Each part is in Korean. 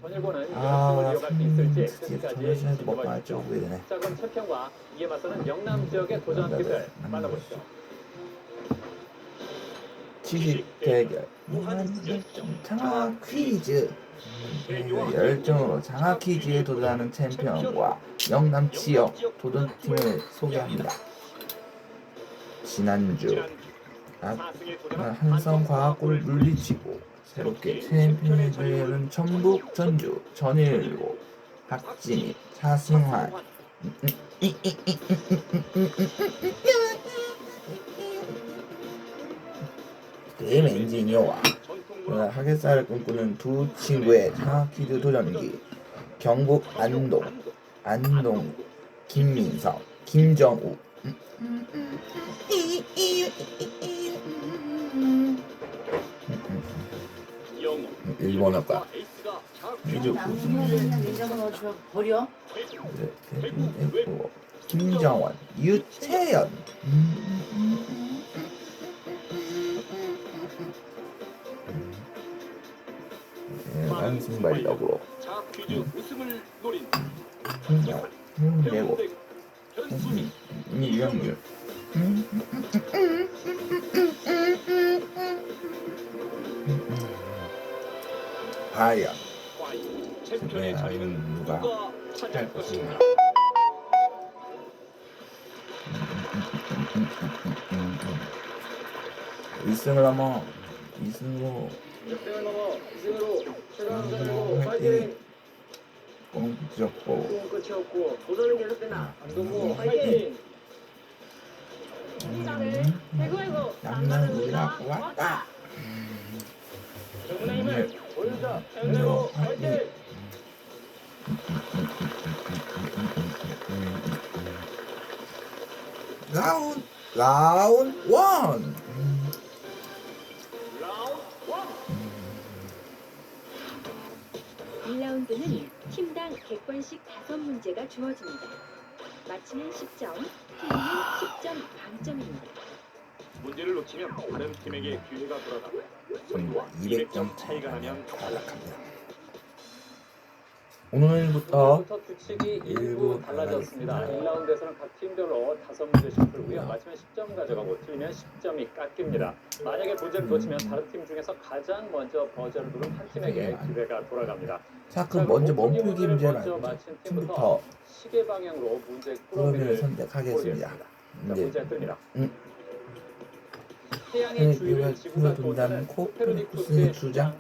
전일고는 연승을 이어갈 수 있을지 끝까지 전시회도 먹고 지켜봐 알죠. 주십시오. 후회되네. 자, 그럼 챔피언과 이에 맞서는 영남 지역의 도전팀들 만나보시죠. 지식 대결 장학 퀴즈. 열정으로 장학 퀴즈에 도전하는 챔피언과 영남 지역 도전팀을 소개합니다. 지난주 한성과학고를 물리치고 새롭게 챔피언이 되는 전북, 전주, 전일고, 박진희, 차승환 게임 엔지니어와 하객사를 꿈꾸는 두 친구의 장학 퀴즈 도전기. 경북 안동 김민성, 김정우. 일본어과 미주 버려? 김정원, 유채연. 한승발 역으로 내고 이영규. 과연 챔피언이 누가 할 것인가? 1승을 넘어 2승으로 화이팅! 꽁 끝이었고 도전은 계속된다. 안동고 화이팅! 남는 우리가 왔다. 정문의 힘을 보여주자. 챔피언 화이팅! 라운드 1. 1라운드는 팀당 객관식 5문제가 주어집니다. 맞히면 10점, 틀리면 10점 감점입니다. 문제를 놓치면 다른 팀에게 기회가 돌아가. 200점 차이가 나면 탈락합니다. 오늘부터 규칙이 일부 일부 달라졌습니다. 달라졌습니다. 1라운드에서는 각 팀별로 5문제씩 풀고요. 맞히면 10점 가져가고 틀리면 10점이 깎입니다. 만약에 문제를 놓치면 다른 팀 중에서 가장 먼저 버저를 누른 한 팀에게 기회가 돌아갑니다. 자, 그럼 먼저 몸풀기 문제를 먼저 알죠. 맞힌 팀부터 시계 방향으로 문제 꾸러미를 꾸러미를 선택하겠습니다. 자, 문제 뜹니다. 태양의 해외 주위를 지구가 돈다는 돈다는 코페르니쿠스의 주장.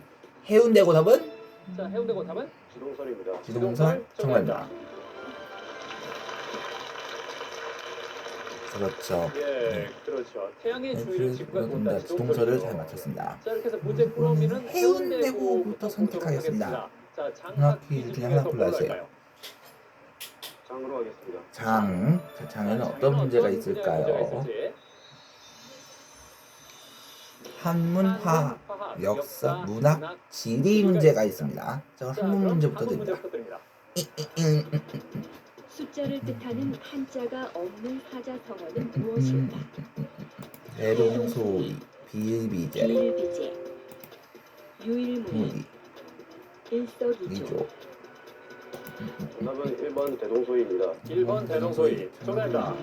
해운대고 답은 자, 해운대고 답은 지동설입니다. 지동설 정답입니다. 그렇죠. 예, 그렇죠. 태양의 주위를 지구가 돈다. 지동설을 잘 맞췄습니다. 자, 이렇게 해서 문제 꾸러미는 해운대고부터 선택하겠습니다. 자, 장학 퀴즈 중에 하나 골라주세요. 장으로 하겠습니다. 장. 자, 장에는 어떤 문제가 있을까요? 한문, 화학, 역사, 문학, 지리 문제가 있습니다. 자, 한문 문제부터 드립니다. 숫자를 뜻하는 한자가 없는 사자성어는 무엇일까? 대동소이, 비일비재, 비일비재, 유일무이, 무리, 일석이조. 미조. 정답은 1번 대동소이입니다. 1번 대동소이. 정답입니다.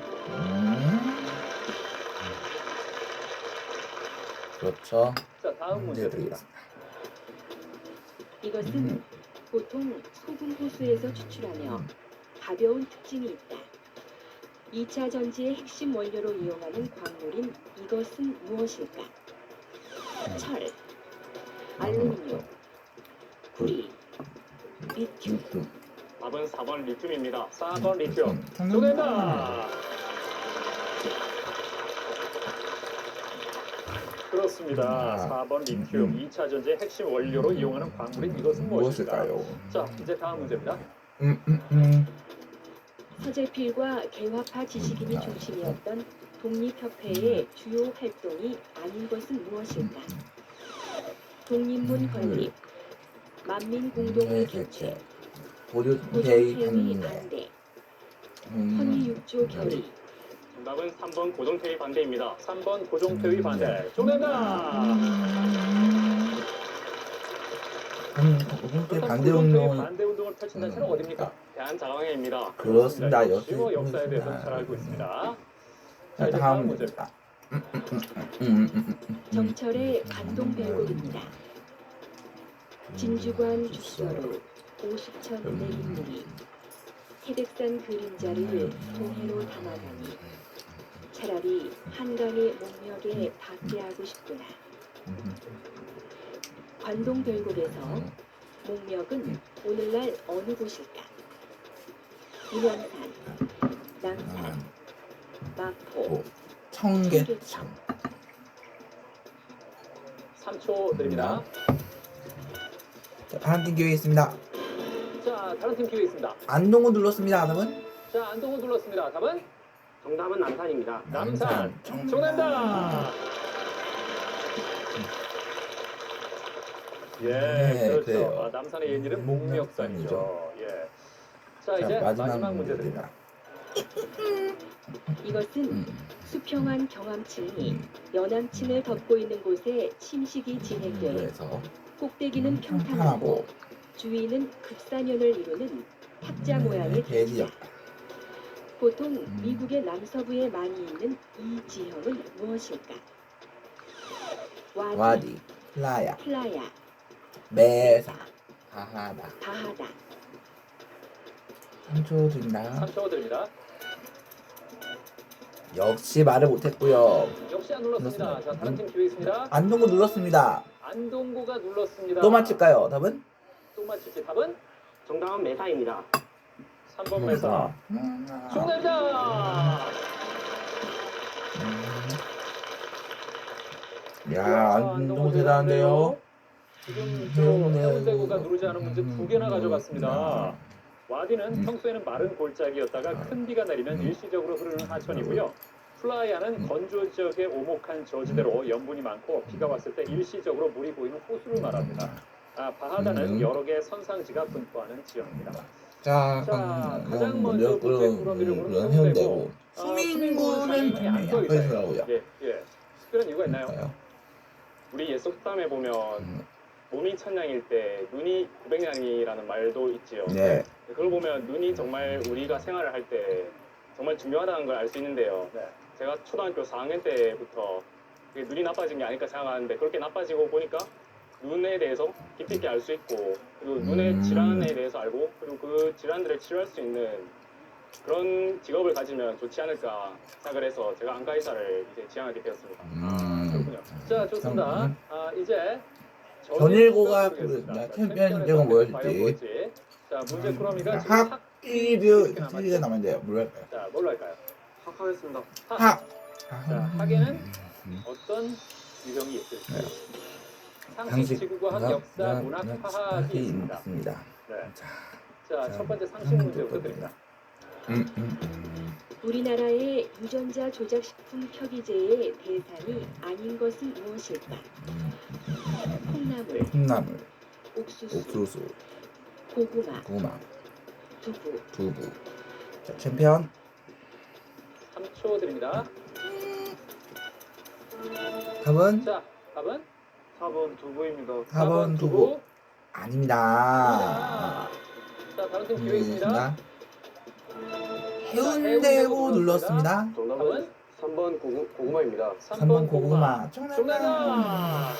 그렇죠. 자, 다음 문제 드립니다. 이것은 보통 소금 호수에서 추출하며 가벼운 특징이 있다. 2차 전지의 핵심 원료로 이용하는 광물인 이것은 무엇일까? 철, 알루미늄, 구리, 리튬. 답은 4번 리튬입니다. 4번 리튬. 정답. 정답입니다. 그렇습니다. 4번 리튬. 2차 전지의 핵심 원료로 이용하는 광물인 이것은 무엇일까요? 무엇일까요? 자, 이제 다음 문제입니다. 서재필과 개화파 지식인이 중심이었던 독립협회의 주요 활동이 아닌 것은 무엇일까? 독립문 건립, 만민공동회 개최, 고조대의 고종태의 반대. 반대, 헌의 6조 결의. 정답은 3번 고종태의 반대입니다. 3번 고종태의 반대. 정답입니다. 오른쪽에 반대 운동을 반대 운동을 펼친다는 차는 어디입니까? 대한자강회입니다. 그렇습니다. 지워 역시 역사에 대해서 그렇습니다. 잘 알고 있습니다. 자, 자, 이제 다음 다음 문제입니다. 문제입니다. 정철의 간동별곡입니다. 진주관 죽서로 오십천 내인물이 태백산 그림자를 동해로 담아가니 차라리 한강의 목녘에 닿게 하고 싶구나. 관동별곡에서 목멱은 오늘날 어느 곳일까? 인왕산, 남산, 마포, 청계천. 3초 드립니다. 자, 다른 팀 기회 있습니다. 자, 다른 팀 기회 있습니다. 안동을 눌렀습니다. 답은 자, 안동은 눌렀습니다. 답은 정답은 남산입니다. 남산. 정답. 예, 네, 그렇죠. 그래요. 아, 남산의 옛 이름 목멱산이죠. 예. 자, 이제 마지막 문제 드립니다. 이것은 수평한 경암층이 연암층을 덮고 있는 곳에 침식이 진행돼 그래서 꼭대기는 평탄하고 평탄하고 주위는 급산연을 이루는 탁자 모양의 대지역. 대지역. 보통 미국의 남서부에 많이 있는 이 지형은 무엇일까? 와디, 플라야, 플라야, 메사, 하하다. 바하다. 3초 드린다. 3초 드립니다. 역시 말을 못했고요. 역시 안 눌렀습니다. 자, 다른 팀 기회 있습니다. 안동구 눌렀습니다. 안동구가 눌렀습니다. 또 맞힐까요? 답은? 또 맞힐지 답은 정답은 메사입니다. 3번 매사. 정답이다. 야, 안동구 대단한데요. 지금 저 해운대구가 누르지 않은 문제 2개나 가져갔습니다. 와디는 평소에는 마른 골짜기였다가 큰 비가 내리면 일시적으로 흐르는 하천이고요. 플라야는 건조 지역의 오목한 저지대로 염분이 많고 비가 왔을 때 일시적으로 물이 고이는 호수를 말합니다. 아, 바하다는 여러 개의 선상지가 분포하는 지역입니다. 자, 가장 먼저 문제꾸러미를 부르는 해운대고. 수민구는 수민구는 안 써 안 있어요. 써있어요. 예, 예. 특별한 이유가 있나요? 우리 옛 속담에 보면 몸이 천냥일 때 눈이 900냥이라는 말도 있지요. 네. 그걸 보면 눈이 정말 우리가 생활을 할 때 정말 중요하다는 걸 알 수 있는데요. 네. 제가 초등학교 4학년 때부터 그게 눈이 나빠진 게 아닐까 생각하는데 그렇게 나빠지고 보니까 눈에 대해서 깊이 있게 알 수 있고 그리고 눈의 질환에 대해서 알고 그리고 그 질환들을 치료할 수 있는 그런 직업을 가지면 좋지 않을까 생각을 해서 제가 안과의사를 이제 지향하게 되었습니다. 그렇군요. 자, 좋습니다. 아, 이제 전일고가 보겠습니다. 그 자, 챔피언십은 뭐였지? 과연 뭘지. 자, 문제 꾸러미가 지금 학 이렇게 1위 남았죠. 1위가 남았는데요. 뭘 할까요? 자, 뭘로 할까요? 학하겠습니다. 학. 자, 학에는 어떤 유형이 있을지. 상식, 지구과학, 역사, 문학, 화학이 있습니다. 네. 자, 첫 번째 상식 문제부터 드립니다. 우리나라의 유전자 조작식품 표기제의 대상이 아닌 것은 무엇일까? 콩나물, 콩나물, 옥수수, 옥수수, 고구마, 고구마, 두부. 두부. 자, 챔피언. 3초 드립니다. 답은 자, 답은 4번 두부입니다. 4번 두부. 아닙니다. 자, 다른 팀 기회 있습니다. 해운대고 눌렀습니다. 정답은 3번 고구마입니다. 3번 고구마. 정답.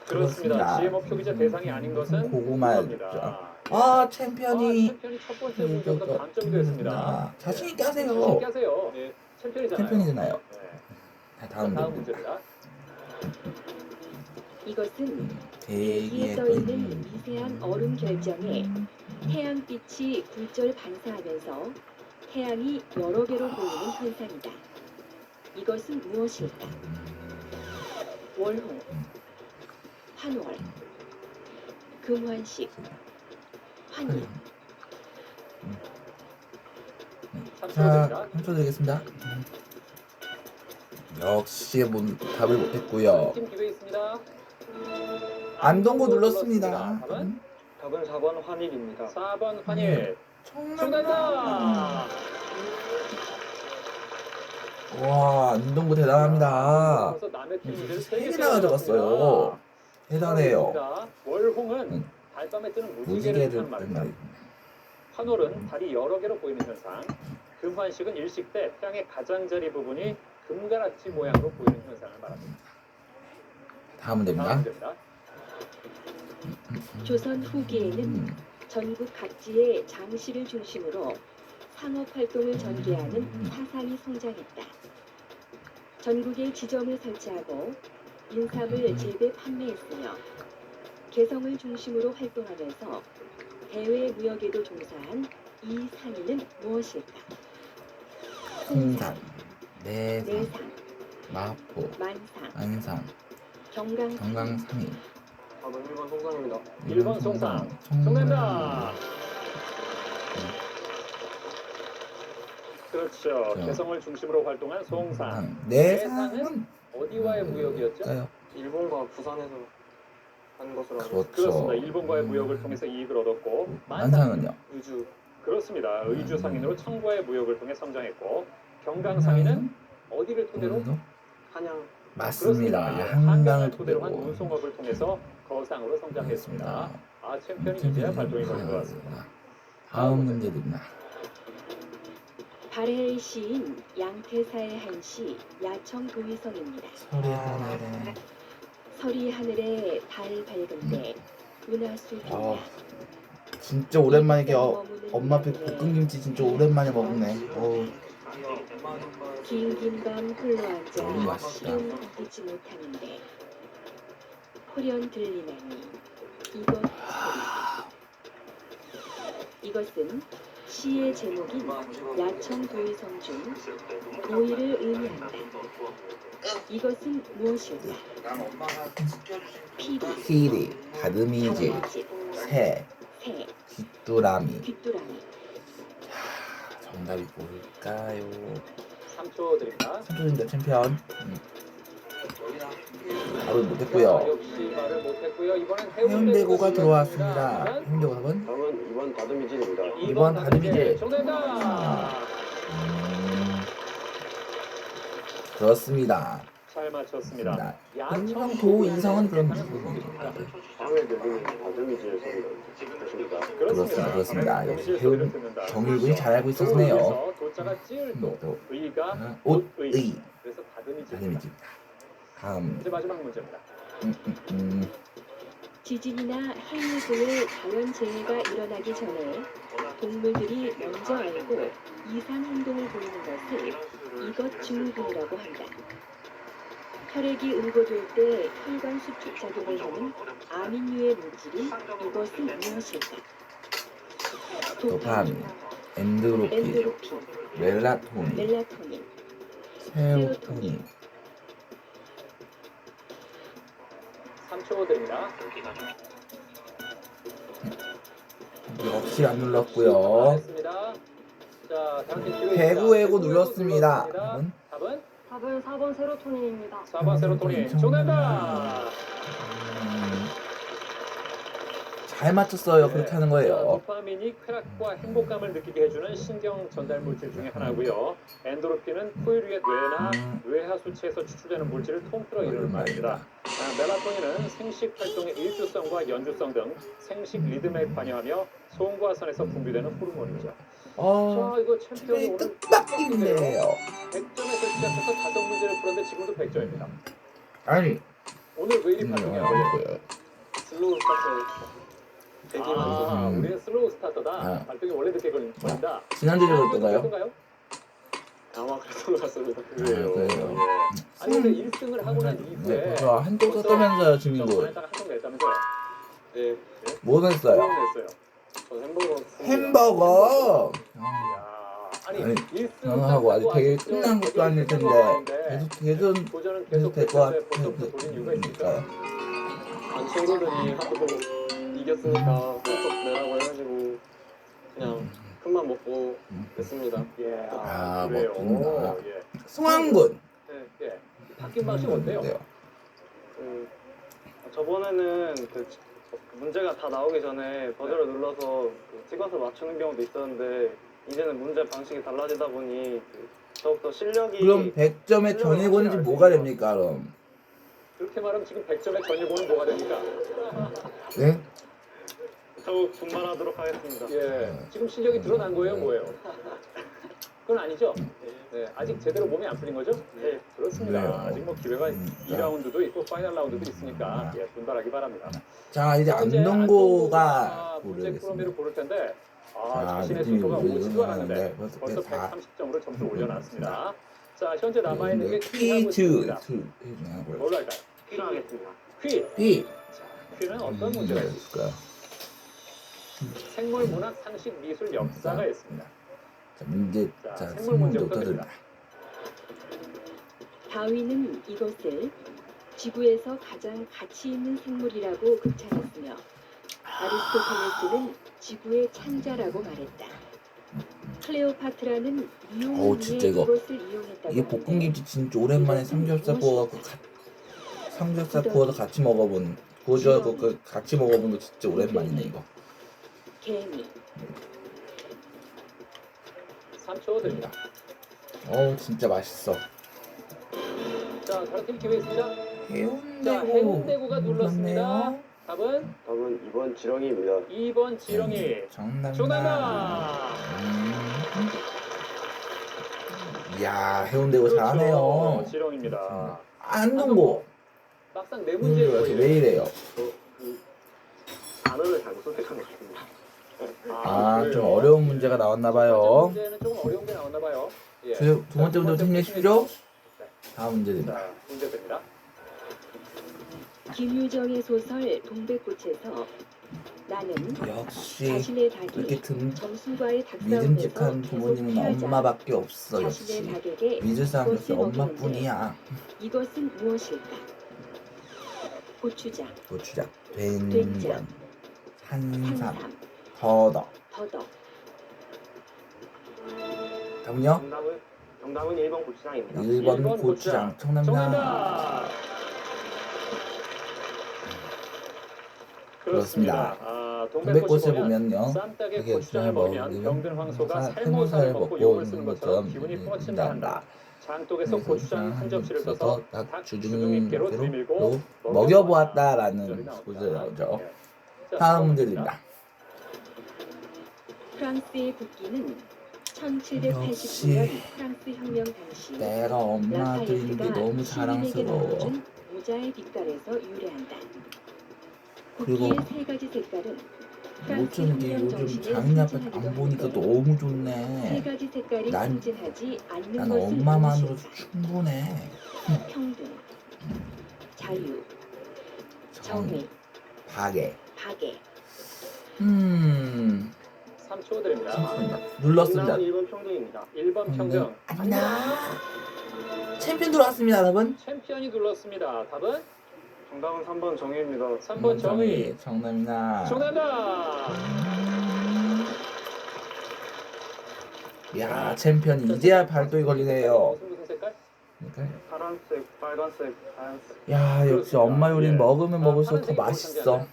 그렇습니다. GMO 표기제 대상이 아닌 것은 고구마였죠. 고구마입니다. 아, 챔피언이 챔피언이 첫 번째 문제부터 감점이 됐습니다. 자신 있게 하세요. 자신 있게 하세요. 네, 챔피언이잖아요. 챔피언이잖아요. 네. 자, 다음 다음 문제입니다. 이것은 대기에 대기에 떠 있는 미세한 얼음 결정에 태양빛이 굴절 반사하면서 태양이 여러 개로 보이는 현상이다. 이것은 무엇일까? 월호, 한월, 금환식, 환희. 3초 자, 드립니다. 3초 드리겠습니다. 역시 답을 못했고요. 팀 기회 있습니다. 안동구 눌렀습니다. 답은 답은 4번 환일입니다. 4번 환일. 정답. 정답이다. 와, 안동구 대단합니다. 그래서 남의 팀 문제를 세 세 개나 가져갔어요. 대단해요. 월홍은 달밤에 뜨는 무지개를 무지개를 뜻하는 말입니다. 말입니다. 환월은 달이 여러 개로 보이는 현상. 금환식은 일식 때 땅의 가장자리 부분이 금가락지 모양으로 보이는 현상을 말합니다. 다음은 됩니다. 다음 문제입니다. 조선 후기에는 전국 각지의 장시를 중심으로 상업 활동을 전개하는 사상이 성장했다. 전국에 지점을 설치하고 인삼을 재배 판매했으며 개성을 중심으로 활동하면서 대외 무역에도 종사한 이 상인은 무엇일까? 홍산, 내산, 내상, 마포, 만상, 안상, 경강, 경강상인. 저는 1번 송상입니다. 1번 송상. 정답입니다. 그렇죠. 개성을 중심으로 활동한 송상. 내상은 어디와의 무역이었죠? 뭘까요? 일본과 부산에서 한 것으로 알고 그렇죠. 그렇습니다. 일본과의 무역을 통해서 이익을 얻었고 만상은요? 우주 그렇습니다. 의주 상인으로 청과의 무역을 통해 성장했고 경강 상인은 어디를 토대로? 한양 맞습니다. 그렇습니다. 예, 한강을 토대로 한 토대로. 운송업을 통해서 거상으로 성장했습니다. 아, 챔피언이 이제야 발동이 걸린 것 같습니다. 다음 문제입니다. 발해의 시인 양태사의 한 시 야청 도의성입니다. 서리 하늘에 서리 하늘에 달 밝은 때 은하수 빛나 아, 진짜 오랜만에 이게 엄마 배 볶음김치 진짜 오랜만에 먹네. 긴긴 밤 홀로 너무 앉아 맛있다. 시름 이기지 못하는데 호련 들리나니 이것은 시의 제목인 야청 도의성 중 도의를 의미한다. 이것은 무엇일까? 피리, 피리, 다듬이질, 다듬이질, 새, 새, 귀뚜라미. 귀뚜라미. 정답이 뭘까요? 3초 드립니다. 삼촌입니다 챔피언. 바로 못했고요. 역시 말을 못했고요. 이번엔 해운대고가 들어왔습니다. 들어왔습니다. 해운대고 답은 다음은 2번 다듬이질입니다. 2번 다듬이질. 정답입니다. 그렇습니다. 잘 맞췄습니다. 야청 도의성은 그럼 무슨 소리입니까? 방에 들리는 다듬이질 소리가 듣습니다. 그렇습니다. 역시 음질 해운 소리를 듣는다. 정일군이 잘 알고 있었네요. 도에서 도자가 찌을 도, 또 의가 옷의 그래서 다듬이질. 다듬이집니다. 다음. 이제 마지막 문제입니다. 지진이나 해일 등의 자연재해가 일어나기 전에 동물들이 먼저 알고 이상 행동을 보이는 것을 이것 증후군이라고 한다. 혈액이 응고될 때 혈관 수축 작용을 하는 아민류의 물질인 이것은 무엇일까? 도파민, 엔도르핀, 엔도르핀, 멜라토닌, 멜라토닌, 세로토닌. 3초 드립니다. 역시 안 눌렀고요. 됐습니다. 자, 다음 팀 배구에고 눌렀습니다. 답은? 답은? 답은 4번 세로토닌입니다. 4번 세로토닌. 정답입니다. 잘 맞췄어요. 그렇게 하는 거예요. 도파민이 쾌락과 행복감을 느끼게 해주는 신경 전달 물질 중에 하나고요. 엔도르핀은 코일 위의 뇌나 뇌하 수치에서 추출되는 물질을 통틀어 이루는 말입니다. 멜라토닌은 생식 활동의 일주성과 연주성 등 생식 리듬에 관여하며 소음과선에서 분비되는 호르몬이죠. 자, 이거 챔피언이 오늘 뜻밖인데요. 100점에서 시작해서 5문제를 풀었는데 지금도 100점입니다. 아니, 오늘 왜 이리 발동이 안 걸려요? 슬로우 스타트 대기만 우리는 슬로우 스타터다. 아. 발동이 원래 늦게 걸린다. 지난주에 그랬던가요? 어떤가요? 아마 그랬던 것 같습니다. 그래요. 그래요. 아니 근데 1승을 하고 난 이후에 네, 벌써 한쪽 썼다면서요, 주민군. 한통 냈다면서요? 네, 뭐 냈어요? 냈어요. 전 햄버거 햄버거. 야, 아니 아니, 1승 하고 아직 되게 끝난 것도 아닐 텐데 계속 도전은 계속 계속 될 것 됐는데 벌써부터 돌린 이유가 있을까요? 같으니까요. 반 친구들이 하도 이겼으니까 꼭 내라고 해가지고 그냥 큰맘 먹고 냈습니다. 예, 아, 그래요. 멋진다. 예. 송환군. 예. 바뀐 방식 어때요? 저번에는 문제가 다 나오기 전에 버저를 눌러서 찍어서 맞추는 경우도 있었는데 이제는 문제 방식이 달라지다 보니 더욱더 실력이 그럼 100점의 전일고는 뭐가 됩니까 그럼? 그렇게 말하면 지금 100점의 전유고는 뭐가 됩니까? 네? 더욱 분발하도록 하겠습니다. 예, 지금 실력이 드러난 거예요, 뭐예요? 그건 아니죠? 네, 아직 제대로 몸이 안 풀린 거죠? 네, 그렇습니다. 왜요? 아직 뭐 기회가 2라운드도 있고 파이널 라운드도 있으니까 예, 분발하기 바랍니다. 자 이제 현재 안동고가 문제 프로미를 모르겠습니다. 고를 텐데 자 자신의 느낌이 속도가 오지도 않았는데 하는데 벌써 벌써 130점으로 점수를 올려놨습니다. 자, 현재 남아있는 게 퀴즈 퀴즈하고 있습니다. 해주냐고요. 뭘로 할까요? 필요하겠습니다. 퀴! B 퀴는 어떤 문제가 있을까요? 있을까요? 생물 문학, 상식, 미술, 역사가 있습니다. 자 문제 자, 자 생물 생물부터 문제부터 드립니다. 다윈은 이것을 지구에서 가장 가치 있는 생물이라고 극찬했으며 아리스토텔레스는 지구의 창자라고 말했다. 클레오파트라는 미용을 어우, 위해 진짜 이거. 이것을 이용했다고 이게 하는데 볶음김치 진짜 오랜만에 삼겹살 구워갖고 삼겹살 구워서 같이 먹어본 구워져갖고 같이 먹어본 거 진짜 오랜만이네 이거. 개미, 3초 드립니다. 어우 진짜 맛있어. 자, 다른 팀 기회 있습니다. 자, 해운대구 해운대구가 눌렀습니다. 눌렀네요. 답은 답은 2번 지렁이입니다. 2번 지렁이. 정답이다. 정답이다. 이야 해운대구 그렇죠. 잘하네요. 지렁입니다. 안동고 막상 네 문제 왜 보이네. 이래요? 단어를 잘못 선택한 것 같습니다. 아 좀 그래요? 어려운 문제가 나왔나봐요. 문제는 조금 어려운 게 나왔나 봐요. 예. 두 번째 문제 힘내십시오. 다음 문제 드립니다. 자, 문제 드립니다. 김유정의 소설 동백꽃에서 나는 역시 자신의 이렇게 닭이 정수과의 닭싸움에서 믿음직한 계속 부모님은 피하자 엄마밖에 없어. 자신의 역시 닭에게 믿을 사람 역시 꽃을 먹이는데 엄마뿐이야. 이것은 무엇일까? 고추장, 고추장, 된장, 된장, 산삼, 산삼, 더덕. 더덕. 다음요. 정답은 1번 고추장입니다. 1번 1번 고추장. 정답입니다. 정답. 그렇습니다. 아, 동백꽃을 보면 보면요. 쌈닭에 이게 고추장을 먹으면 먹으면 병든 황소가 해무살 살모살을 먹고 욕을 쓰는 먹는 것처럼 것처럼 기분이 뿜어친다 된다. 한다. 장독에서 고추장 한 접시를 써서 닭 닭 주둥이께로 들이밀고 먹여보았다라는 소리가 나오죠. 자, 다음 문제 드립니다. 프랑스의 국기는 1789년 역시 프랑스 혁명 당시 내가 엄마 드린 게 라파에트가 너무 시민에게 자랑스러워. 나눠준 모자의 빛깔에서 유래한다. 그리고 국기의 세 가지 색깔은 프랑스 어쩐지 혁명 요즘 정신에 장인 앞에 상징하기도 안 보니까 하는데 너무 세 좋네. 가지 색깔이 난- 상징하지 않는 난 것은 엄마만으로도 무엇일까? 충분해. 평등, 자유, 정의, 박애. 박애. 3초 드립니다. 잠깐만요. 눌렀습니다. 1번 평등입니다. 1번 평등. 아니다. 챔피언 들어왔습니다, 여러분. 챔피언이 눌렀습니다. 답은 정답은 3번 정의입니다. 3번 정의. 정답입니다. 정답이다. 야, 챔피언 이제야 발동이 걸리네요. 무슨 색깔? 그러니까 파란색, 빨간색, 하얀색. 야, 역시 그렇습니다. 엄마 요리는 예. 먹으면 먹을수록 더 파란색이 뭘 맛있어. 상징하나요?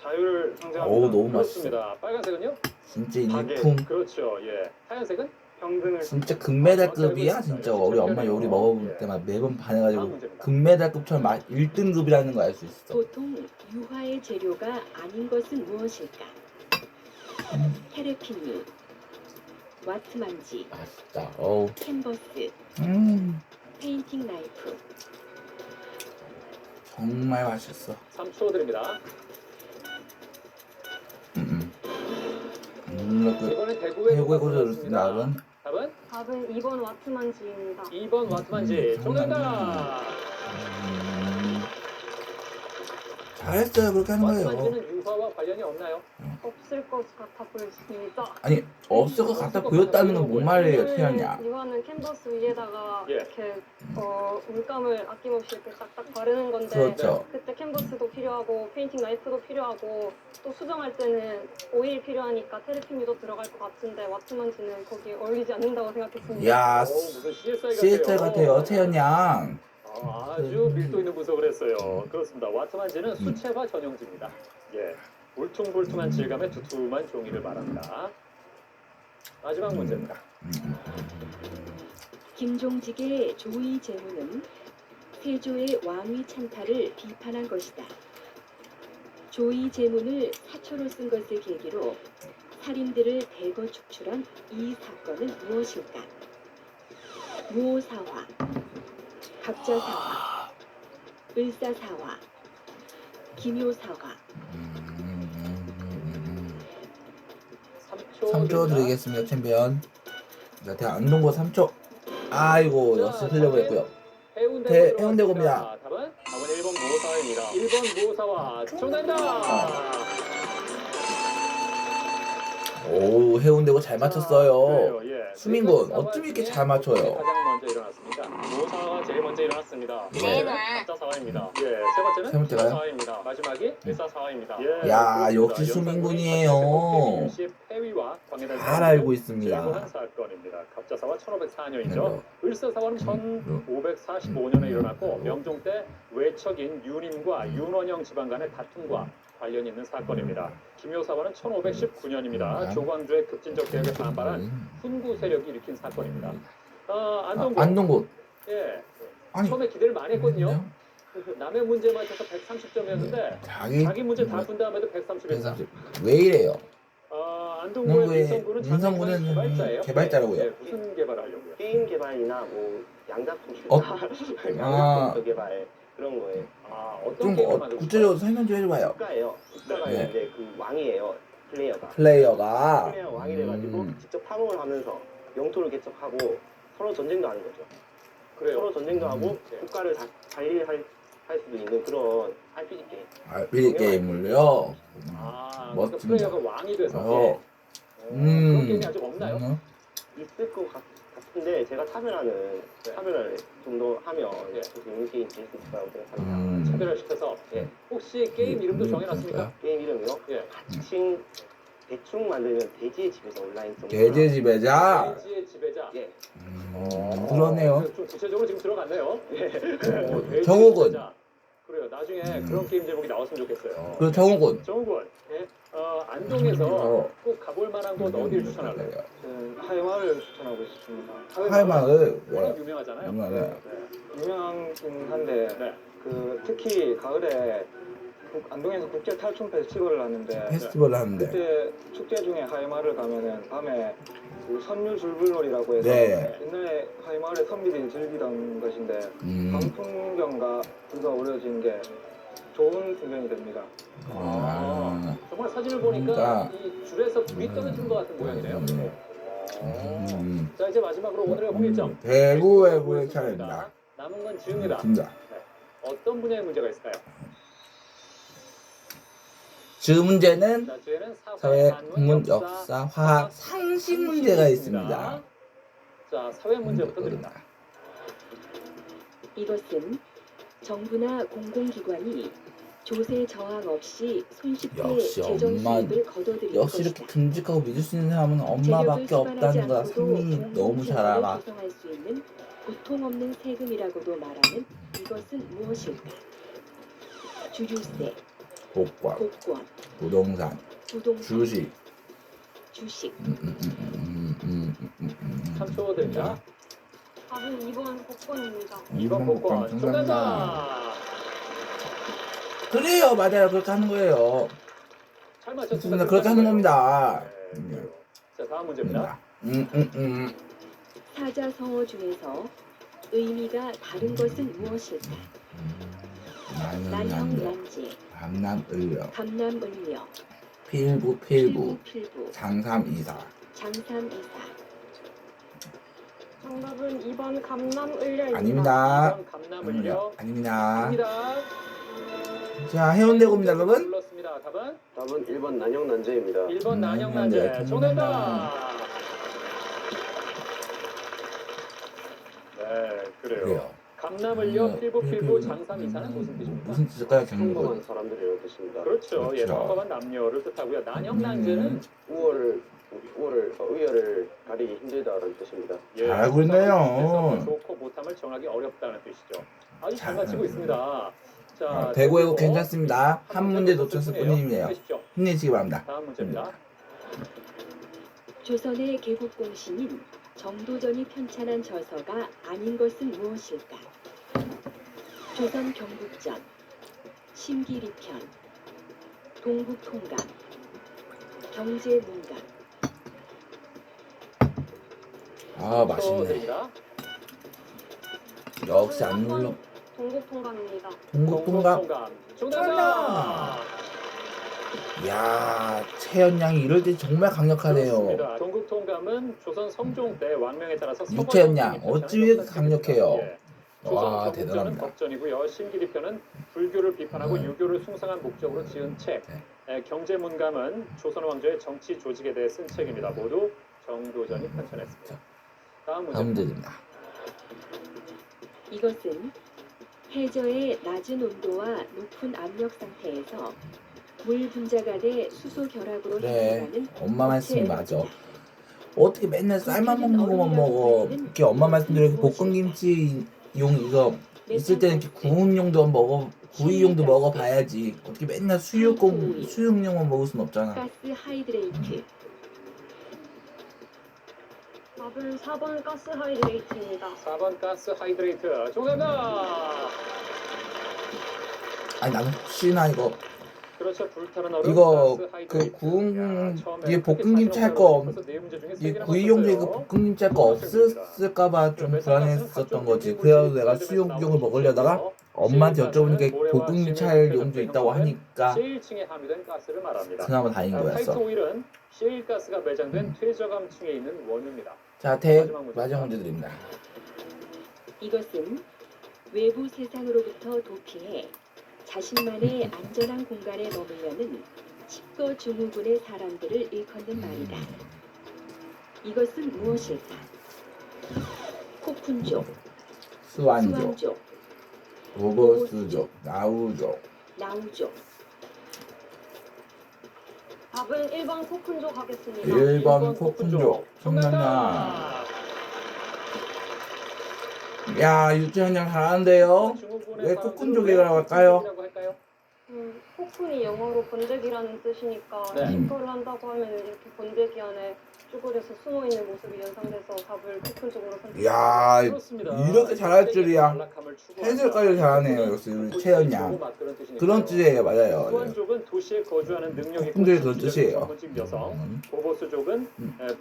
자유를 상징합니다. 어우, 너무 맛있어. 그렇습니다. 빨간색은요? 진짜 이 박애. 일품. 그렇죠. 예. 하얀색은? 평등을 진짜 금메달급이야. 진짜 우리 엄마 요리 먹어볼 때만 매번 다음 반해가지고 문제입니다. 금메달급처럼 1등급이라는 걸 알 수 있어. 보통 유화의 재료가 아닌 것은 무엇일까? 테레피니, 와트만지, 맛있다. 어우. 캔버스, 페인팅 나이프. 정말 맛있어. 3초 드립니다. 이번엔 대구에 대구의 고조를 나은 답은? 답은 2번 와트만지입니다. 2번 와트만지. 정답이다. 잘했어요. 그렇게 하는 거예요. 와트만지는 유화와 관련이 없나요? 없을 것 같아 보였습니다. 아니 없을 것 같아 보였다는 건 뭔 말이에요, 태연이야? 이거는 캔버스 위에다가 예. 이렇게 물감을 아낌없이 이렇게 딱딱 바르는 건데 그렇죠. 그때 캔버스도 필요하고 페인팅 나이프도 필요하고 또 수정할 때는 오일 필요하니까 테레피니도 들어갈 것 같은데 와트만지는 거기에 어울리지 않는다고 생각했습니다. 야, 무슨 CSI CSI 같아요, 태연 양. 아주 밀도 있는 분석을 했어요. 그렇습니다. 와트만지는 수채화 전용지입니다. 예. 울퉁불퉁한 질감의 두툼한 종이를 말합니다. 마지막 문제입니다. 김종직의 조의 제문은 세조의 왕위 찬탈을 비판한 것이다. 조의 제문을 사초로 쓴 것을 계기로 살인들을 대거 축출한 이 사건은 무엇일까? 무오사화, 갑자사화, 을사사화, 기묘사화. 3초 드리겠습니다, 챔피언. 자, 대한 안동고 3초. 아이고, 역시 흘려버렸고요. 해운대고입니다. 답은 1번 무오사화입니다. 1번 무오사화. 정답입니다. 오, 해운대고 잘 맞췄어요. 그래요, 예. 수민군, 어쩜 이렇게 잘 맞춰요? 가장 먼저 일어났습니까? 무오사화가 제일 먼저 일어났습니다. 네. 갑자사화입니다. 예, 세 번째는 세 번째가요? 사화입니다. 마지막이 일사사화입니다. 예, 야, 그렇습니다. 역시 수민군이에요. 일시 폐위와 광해단 잘 알고 있습니다. 제보한 사건입니다. 갑자사화 1504년이죠. 네. 을사사화는 1545년에 일어났고 명종 때 외척인 윤임과 윤원영 지방 간의 다툼과 관련이 있는 사건입니다. 기묘사화는 1519년입니다. 조광조의 급진적 개혁에 반발한 훈구 세력이 일으킨 사건입니다. 안동고. 안동고. 예. 아니, 처음에 기대를 많이 했거든요. 남의 문제 맞춰서 130점이었는데 자기 문제 다 푼 다음에도 130점. 130. 왜 이래요? 안동구의 안동구의 민성군은 민성군은 개발자라고요. 예, 무슨 개발하려고요? 게임 개발이나 뭐 양작품 어? 양작품 개발 그런 거예요. 어떤 좀 게임을 만들고 구체적으로 설명 좀 해줘봐요. 국가예요. 국가가 네. 있는데 그 왕이에요. 플레이어가. 플레이어가. 플레이어 왕이 돼가지고 직접 탐험을 하면서 영토를 개척하고 서로 전쟁도 하는 거죠. 그래요. 서로 전쟁도 하고 네. 국가를 다 관리할 수도 있는 그런 RPG 게임. RPG 게임을요. 그러니까 멋집니다. 플레이어가 왕이 돼서 어. 그런 게임이 아직 없나요? 있을 것 같은데 제가 차별화를 좀 더 하면 더 재밌는 게임 될 수 있을 거라고 생각합니다. 차별화 시켜서 예. 혹시 게임 이름도 정해놨습니까? 게임 이름이요? 예. 대충 만들면 돼지의 집에서 온라인 정도. 돼지 지배자. 돼지의 지배자. 예. 그러네요. 좀 구체적으로 지금 들어갔네요. 어, 정욱은. 그래요. 나중에 그런 게임 제목이 나왔으면 좋겠어요. 그 정욱은. 정욱은. 예. 안동에서 꼭 가볼 만한 곳 어디를 추천할래요? 하이마을 추천하고 싶습니다. 할망을 워낙 유명하잖아요. 유명하네. 유명하긴 한데 네. 그 특히 가을에 안동에서 국제 탈춤 페스티벌을 하는데 페스티벌을 하는데. 그때 축제 중에 하이마을 가면은 밤에 그 선유 줄불놀이라고 해서 네. 옛날에 하이마을의 선비들이 즐기던 것인데 밤 풍경과 그가 어우러진 게 좋은 풍경이 됩니다. 정말 사진을 보니까 그러니까. 이 줄에서 불이 떨어지는 것 같은 모양이네요. 음. 자, 이제 마지막으로 오늘의 홍일점. 대구 외구의 차례입니다. 남은 건 지읍니다. 진짜. 어떤 분야의 문제가 있을까요? 주 문제는 자, 주에는 사회, 한문, 국문, 역사, 화학, 상식 문제가 있습니다. 자, 사회 문제부터 드립니다. 이것은 정부나 공공기관이 조세 저항 없이 손쉽게 역시 재정 엄마, 수입을 거둬들이는 역시 것이다. 이렇게 듬직하고 믿을 수 있는 사람은 엄마밖에 없다는 거 상민이 너무 잘 알아. 구성할 수 있는 고통 없는 세금이라고도 말하는 이것은 무엇일까? 주유세, 복권, 복권, 부동산, 부동산, 주식. 주식. 3초 드립니다. 답은 2번 복권입니다. 2번 복권. 정답입니다. 그래요, 맞아요. 그렇게 하는 거예요. 잘 좋습니다. 맞췄습니다. 그렇게 하는 겁니다. 네. 자, 다음 문제입니다. 사자성어 중에서 의미가 다른 것은 무엇일까? 난형 난제, 감남을려, 감남을려, 필부, 필부, 장삼이사. 장삼이사. 정답은 2번 감남을려입니다. 아닙니다. 감남을요. 아닙니다. 아닙니다. 자, 해운대고입니다, 여러분. 불렀습니다. 답은 답은 1번 난영난제입니다. 1번 난영난제. 난영난제. 정답입니다. 네, 그래요. 그래요. 감남을요, 필부, 장삼이사는 무슨 뜻입니까? 무슨 뜻일까요, 평범한 경북은? 사람들이라는 뜻입니다. 그렇죠. 예, 그렇죠. 평범한 남녀를 뜻하고요. 난영난제는 의열을 가리기 힘들다는 뜻입니다. 예, 잘 알고 있네요. 세상을 좋고 못함을 정하기 어렵다는 뜻이죠. 아주 잘 맞히고 있습니다. 자, 대구외고 그리고 괜찮습니다. 한 문제 놓쳤을 뿐이에요. 힘내십시오. 힘내시기 바랍니다. 다음 문제입니다. 조선의 개국공신인 정도전이 편찬한 저서가 아닌 것은 무엇일까? 조선 경국전, 신기리편, 동국통감, 경제문감. 아 맛있네. 드립니다. 역시 안 눌러. 동국통감입니다. 동국통감. 정답. 야 채연양이 이럴 때 정말 강력하네요. 그렇습니다. 동국통감은 조선 성종 때 왕명에 따라서 유채연 양, 서거정이 어찌 이렇게 편찬한 강력해요? 예. 와 조선 대단합니다. 경국전은 법전이고요. 신기리편은 불교를 비판하고 네. 유교를 숭상한 목적으로 지은 책. 네. 경제문감은 조선 왕조의 정치 조직에 대해 쓴 책입니다. 모두 정도전이 편찬했습니다. 다음 문제. 다음 문제입니다. 이것은 해저의 낮은 온도와 높은 압력 상태에서 물 분자가 돼 수소 결합으로 그래 형성하는 엄마 말씀이 맞아. 어떻게 맨날 쌀만 먹는 것만 먹어. 이렇게 엄마 말씀대로 이렇게 볶음김치 용 이거 있을 때는 이렇게 구운용도 먹어, 구이용도 먹어봐야지. 어떻게 맨날 수육용만 먹을 순 없잖아. 가스 하이드레이트, 답은 4번 가스 하이드레이트입니다. 4번 가스 하이드레이트. 정답. 아니 나는 혹시나 이거 그렇죠. 불타는 얼음. 이거 가스 그 하이드레이트. 구운 야, 처음에 이게 그렇게 볶음김치 할 자신없다고 거 벌써 네 문제 중에 세 이 개나 구이용도 맞췄어요. 이거 볶음김치 할 거 없었을까봐 좀 불안했었던 거지. 그래서 내가 수육용을 먹으려다가 엄마한테 여쭤보니까 볶음김치 할 용도 있다고 하니까 셰일층에 함유된 가스를 말합니다. 그나마 다행인 화이트 거였어. 오일은 셰일 가스가 매장된 퇴저감층에 있는 원유입니다. 자, 마지막 문제 드립니다. 이것은 외부 세상으로부터 도피해 자신만의 안전한 공간에 머물려는 칩거 증후군의 사람들을 일컫는 말이다. 이것은 무엇일까? 코쿤족, 수완족, 수완족, 오버스족, 나우족. 나우족. 답은 1번 코쿤족 하겠습니다. 1번 코쿤족. 정답나. 야, 유채현 양 잘하는데요? 왜 코쿤족이라고 할까요? 코쿤이 영어로 번데기라는 뜻이니까 네. tip거를 한다고 하면 이렇게 번데기 안에 쭈그려서 숨어있는 모습이 연상돼서 답을 코쿤족으로 선택했습니다. 야, 이렇게 잘할 줄이야. 해설까지 잘하네요, 역시 우리 채연 양. 그런 뜻이에요, 맞아요. 수완족은 도시에 거주하는 능력이 코쿤족이 그런 뜻이에요. 전문직 여성. 보보스족은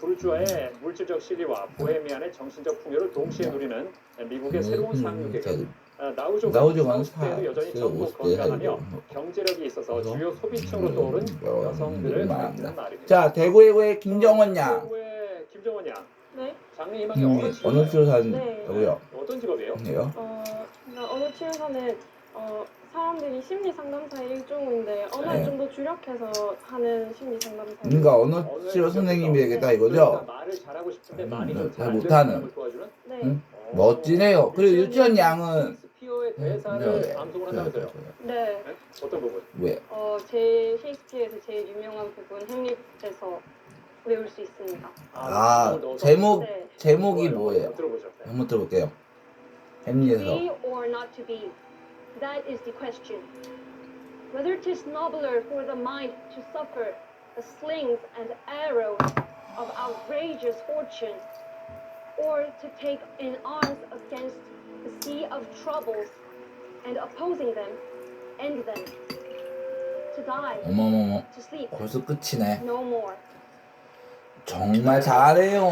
부르주아의 물질적 시리와 보헤미안의 정신적 풍요를 동시에 누리는 미국의 새로운 상류계급. 나우족은 나우족은 40대에도 여전히 젊고 50대 건강하며 경제력이 있어서 주요 소비층으로 떠오른 여성들을 말합니다. 가리키는 말입니다. 자, 대구의 김정원 양. 대구의 김정원 양. 네? 장래 희망이 어느 어느 직업이에요? 치료 사는 네. 거고요. 어떤 직업이에요? 네요. 그러니까 어느 치료사는 사람들이 심리 상담사의 일종인데 언어를 네. 좀 더 주력해서 하는 심리 상담사. 그러니까 언어 치료 선생님이 되겠다 이거죠. 그러니까 말을 잘하고 싶은데 말이 잘 좀잘 못하는. 도와주는 네. 응? 멋지네요. 그리고 유치원 양은 셰익스피어의 대사를 방송을 한다면서요? 네. 어떤 부분? 왜? 제 셰익스피어에서 제일 유명한 부분 햄릿에서 외울 수 있습니다. 아, 넣어서? 네. 제목이 좋아요. 뭐예요? 한번 들어보죠. 네. 한번 들어볼게요. To 햄리에서 be or not to be, that is the question. Whether 'tis nobler for the mind to suffer the slings and arrows of outrageous fortune, or to take in arms against the sea of troubles, and opposing them, end them, to die, 어머머머 to sleep, 벌써 끝이네. no more. 정말 잘해요.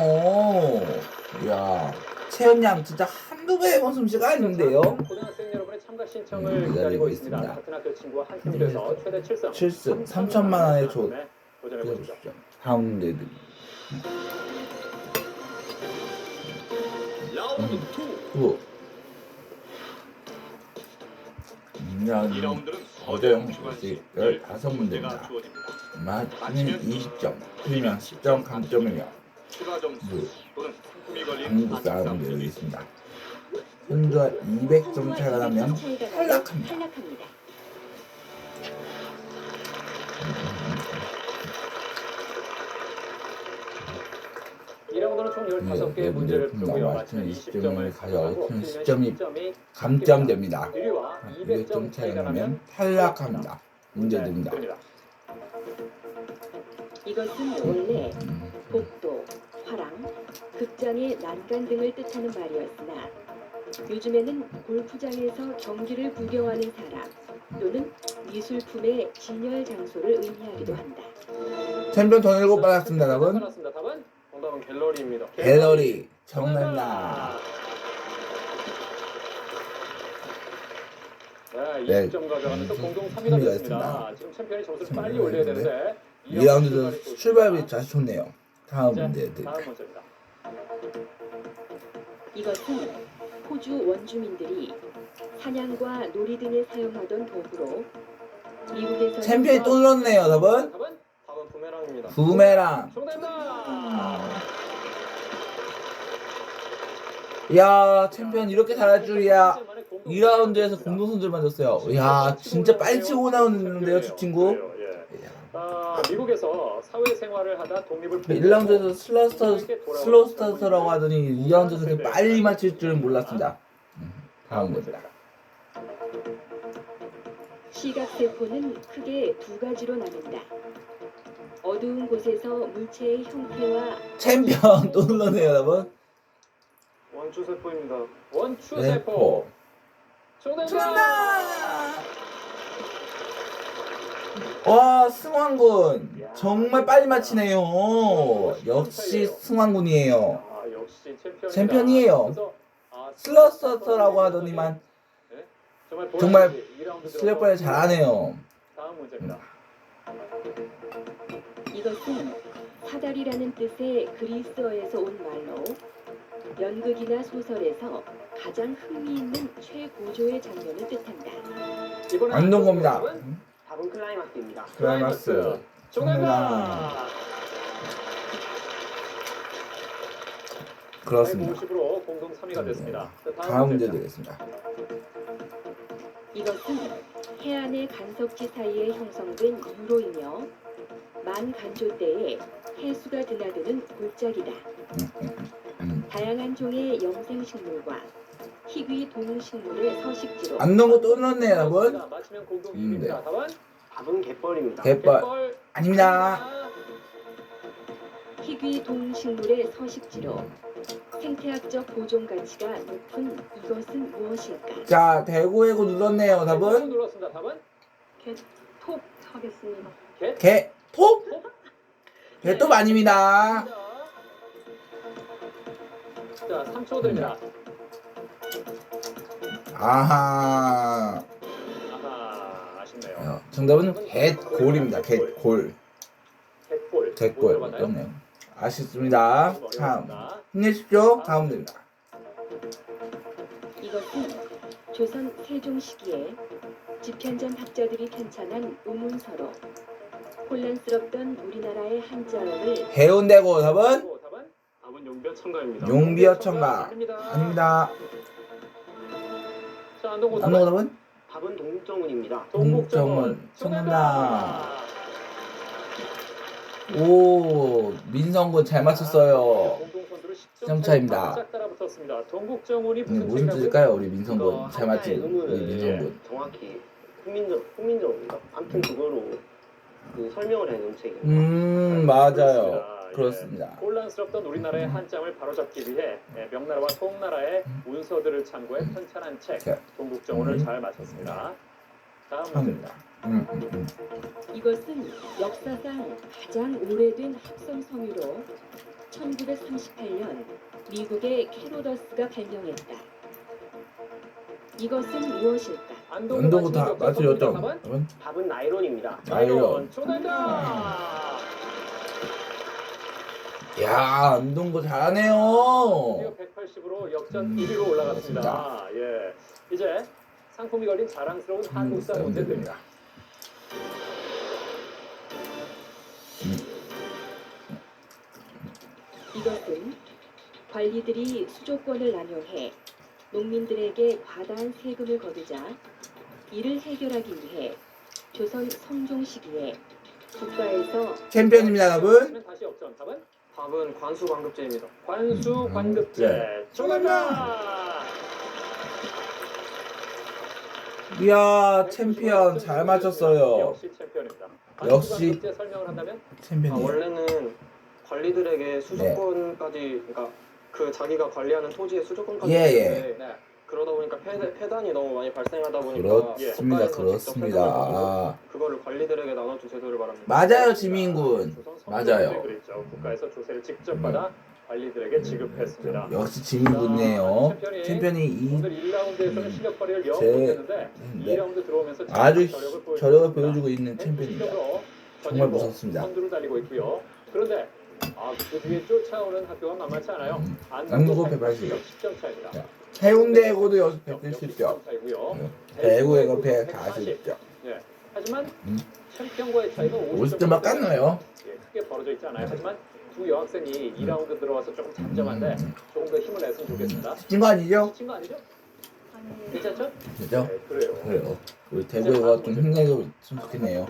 이야 채연 양 진짜 한두 배 해본 솜씨가 아닌데요. 고등학생 여러분의 참가 신청을 기다리고 있습니다. 같은 학교 친구와 한 팀이 돼서 최대 7승 7승 3천만 원의 조 도전해 보시죠. 보십시오. 다음 문제 라운드 2. 9.2라운드는 어제용 주관식 15문제입니다. 맞히면 20점, 틀리면 10점 감점이며 추가 점수 또는 상품이 걸린 한국 사람들이 여기 있습니다. 현재 200점 차이가 나면 탈락합니다. 탈락합니다. 이 라운드는 총 15개의 문제를 풀고요. 맞히면 20점을 가져가고 틀리면 10점이 감점됩니다. 1위와 200점 차이가 나면 탈락합니다. 문제 드립니다. 이것은 원래 복도, 화랑, 극장의 난간 등을 뜻하는 말이었으나 요즘에는 골프장에서 경기를 구경하는 사람 또는 미술품의 진열 장소를 의미하기도 한다. 챔피언 돈 7번 받았습니다 여러분. 받았습니다. 답은 정답은 갤러리입니다. 갤러리 정답나. 네, 20점 가져가면서 공동 3위가 됐습니다. 지금 챔피언이 점수를 빨리 올려야 되는데 2라운드 출발이 다시 좋네요. 다음 문제 다음 문제입니다. 이것은 호주 원주민들이 사냥과 놀이 등에 사용하던 도구로 미국에서 챔피언이 또 늘었네요 여러분. 답은 답은 부메랑입니다. 부메랑. 정답입니다. 야 챔피언 이렇게 잘할 줄이야. 2라운드에서 공동선수를 만졌어요. 야 진짜 빨리 치고 나오는데요 저 친구. 미국에서 사회생활을 하다 독립을 1라운드에서 슬로우 스타터라고 하더니 2라운드에서 그렇게 빨리 맞힐 줄은 몰랐습니다. 다음 문제입니다. 시각세포는 크게 두 가지로 나뉜다. 어두운 곳에서 물체의 형태와 챔피언 또 눌러네요 여러분. 원추세포입니다. 원추세포. 정답. 와 승환군 정말 빨리 맞히네요. 역시 승환군이에요. 역시 챔피언이에요. 슬로우 스타터라고 하더니만 정말 실력발휘 잘하네요. 다음 문제입니다. 이것은 사다리라는 뜻의 그리스어에서 온 말로 연극이나 소설에서 가장 흥미있는 최고조의 장면을 뜻한다. 안동겁니다. 답은 클라이막스입니다. 클라이막스. 정답. 그렇습니다. 150으로 공동 3위가 됐습니다. 다음 문제 드리겠습니다. 이것은 해안의 간섭지 사이에 형성된 유로이며 만 간조 때에 해수가 드나드는 골짜기다. 다양한 종의 염생식물과 희귀 동식물의 서식지로 안동거 또 넣었네요 여러분. 맞히면 공동 2위입니다. 답은 답은 갯벌입니다. 갯벌 아닙니다. 희귀 동식물의 서식지로 생태학적 보존 가치가 높은 이것은 무엇일까? 자 대구해고 눌렀네요 답은. 눌렀습니다. 답은 톱 하겠습니다. 개톱? 개톱 아닙니다. 자, 3초 드립니다. 아하. 아하, 아쉽네요. 정답은 갯골입니다. 갯골. 갯골. 갯골 뭐 맞네요. 아쉽습니다. 다음 어려웠습니다. 힘내십시오. 다음 문제입니다. 이것은 조선 세종 시기에 집현전 학자들이 편찬한 우문서로 혼란스럽던 우리나라의 한자어를 해운대고 답은 답은 답은 용비어천가입니다. 용비어천가 아닙니다. 아닙니다. 자, 안동고 안동거 답은 답은 동국정운입니다. 동국정운. 정답. 오 민성군 잘 맞췄어요. 점 차입니다. 짝 따라붙었습니다. 동국정운이 무슨 무슨 뜻일까요 우리 민성군 잘 맞힌 우리 민성군. 정확히 훈민정음인가? 아무튼 그거로 그 설명을 해놓은 책입니다. 맞아요. 그렇습니다. 혼란스럽던 우리나라의 한장을 바로잡기 위해 명나라와 송나라의 문서들을 참고해 편찬한 책 자, 동국정운을 잘 맞췄습니다. 다음 문제입니다. 이것은 역사상 가장 오래된 합성 섬유로 1938년 미국의 캐로더스가 발명했다. 이것은 무엇일까? 안동고 다 맞추셨죠? 답은 나이론입니다. 나이론. 정답. 야 안동고 잘하네요. 180으로 역전 1위로 올라갔습니다. 예, 이제 상품이 걸린 자랑스러운 한국사 문제입니다. 이것은 관리들이 수조권을 남용해 농민들에게 과다한 세금을 거두자 이를 해결하기 위해 조선 성종 시기에 국가에서 챔피언입니다 여러분. 다시 역전. 답은 답은 관수관급제입니다. 관수관급제. 정답입니다. 이야 챔피언 잘 맞췄어요. 역시 챔피언입니다. 역시 관수관급제 설명을 한다면 챔피언이에요. 원래는 관리들에게 수도권까지 그러니까 그 자기가 관리하는 토지의 수도권까지 예, 있는데 네. 그러다 보니까 폐단이 너무 많이 발생하다 보니까 그렇습니다. 국가에서 직접 그렇습니다. 세금을 가지고 아, 그거를 관리들에게 나눠준 제도를 말합니다. 맞아요, 지민군. 맞아요. 그랬죠. 국가에서 조세를 직접 받아 관리들에게 지급했습니다. 역시 지민군이네요. 자, 챔피언이 오늘 1라운드에서는 실력 발휘를 영 제- 못했는데 네. 2라운드 들어오면서 아주 저력을 저력을 보여줬습니다. 보여주고 있는 챔피언입니다. 획기적으로 정말 전일고 무섭습니다. 선두를 달리고 있고요. 그런데 그 뒤에 쫓아오는 학교가 만만치 않아요. 안국고 180. 10점 차입니다. 자, 해운대고도 여기서 170점. 차이고요. 대구에고 140점. 예. 하지만 음. 챔피언과의 차이가 50점밖에 안 나요. 예, 크게 벌어져 있지 않아요. 하지만 두 여학생이 2라운드 들어와서 조금 잠잠한데 조금 더 힘을 냈으면 좋겠습니다. 지친 거 아니죠? 미친 거 아니죠? 괜찮죠? 그죠? 네, 그래요. 그래요. 우리 대구가 좀 힘내고 좀 좋겠네요.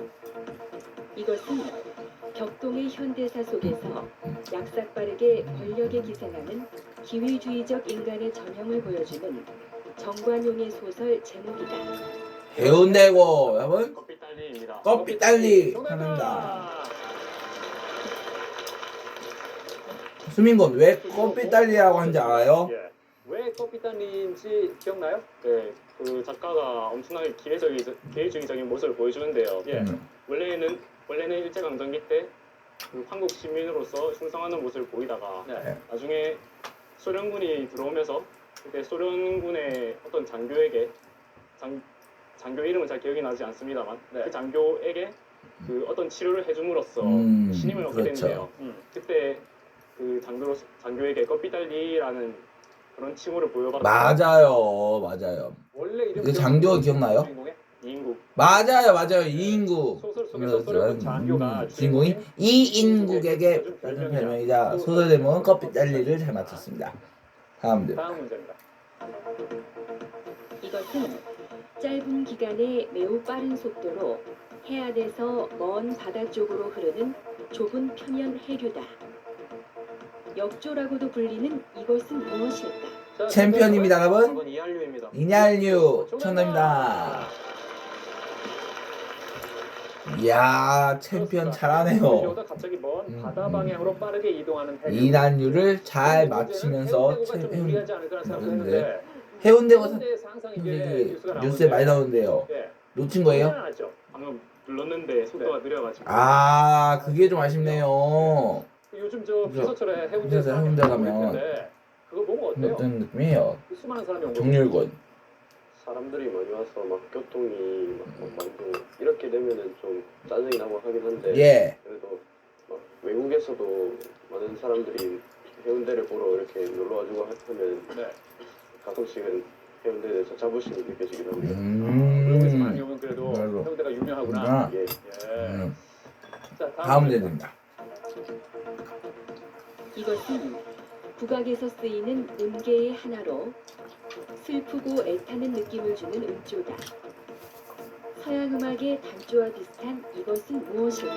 이것은 격동의 현대사 속에서 약삭빠르게 권력에 기생하는 기회주의적 인간의 전형을 보여주는 정관용의 소설 제목이다. 해운대고 여러분 커피딸리입니다. 커피딸리 합니다. 수민군 왜 커피딸리라고 하는지 알아요? 예. 왜 커피단인지 기억나요? 네, 그 작가가 엄청나게 기회주의적인 모습을 보여주는데요. 예. 원래는 일제강점기 때 그 한국 시민으로서 충성하는 모습을 보이다가 네. 나중에 소련군이 들어오면서 그때 소련군의 어떤 장교에게 장교 이름은 잘 기억이 나지 않습니다만 네. 그 장교에게 그 어떤 치료를 해줌으로써 신임을 얻게 그렇죠. 되는데요. 그때 그 장교에게 커피딸리라는 그런 칭호를 부여받았어요. 맞아요. 원래 이름 그 장교가 기억나요? 주인공의 이인국. 맞아요. 이인국. 소설 속에서 소련군 장교가 주인공이 이인국에게 받은 별명이자 소설 제목은 커피딸리를 잘 맞췄습니다. 다음 문제. 다음 문제입니다. 이것은 짧은 기간에 매우 빠른 속도로 해안에서 먼 바다 쪽으로 흐르는 좁은 표면 해류다. 역조라고도 불리는 이것은 무엇일까? 자, 챔피언입니다, 여러분. 답은 이한류입니다. 이날류 청답니다. 이야, 챔피언 잘하네요. 보다 갑자기 먼 바다 방향으로 빠르게 이동하는 해류. 이난류를 잘 문제는 맞히면서 해운대구가 좀 유리하지 않을까라는 생각을 했는데 해운대가 해운대에서 항상 이게 뉴스가 뉴스에 나오는데, 많이 나오는데요. 예. 놓친 거예요? 않았죠? 방금 눌렀는데 속도가 느려가지고. 아, 그게 좀 아쉽네요. 요즘 저 그죠? 피서철에 그래서 해운대 가면 그거 보면 어때요? 어떤 느낌이에요? 그 수많은 사람이 온 거죠. 정률군. 사람들이 많이 와서 막 교통이 막 많고 이렇게 되면은 좀 짜증이 나고 하긴 한데 예. 그래도 막 외국에서도 많은 사람들이 해운대를 보러 이렇게 놀러 와주고 하면 네. 가끔씩은 해운대에 대해서 자부심이 느껴지기도 합니다. 외국에서 많이 오면 그래도 그래도. 해운대가 유명하구나. 아, 예. 예. 자, 다음 문제입니다. 이것은 국악에서 쓰이는 음계의 하나로 슬프고 애타는 느낌을 주는 음조다. 서양 음악의 단조와 비슷한 이것은 무엇일까?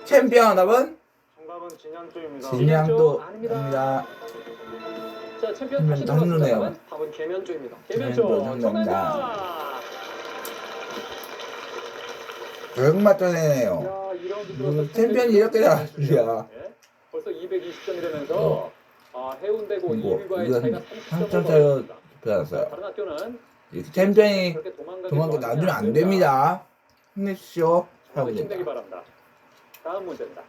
챔피언 여러분 정답은 진양조입니다. 진양도 아닙니다. 아닙니다. 자, 챔피언 다시 한 눈에요. 들어갔습니다. 답은 계면조입니다. 개면조 정답입니다. 정답입니다. 결국 맞춰내네요. 야, 2라운드 들어서 챔피언이 이렇게 잘할 줄이야. 예. 벌써 220점이 되면서 해운대고 이거 2위와의 이건 차이가 3점 30점으로 차이로 벌어졌습니다. 좁혀놨어요. 다른 학교는 이렇게 챔피언이 그렇게 도망가지 놔두면 안 됩니다. 힘내십시오. 다음 힘내기 문제입니다. 바랍니다. 다음 문제입니다.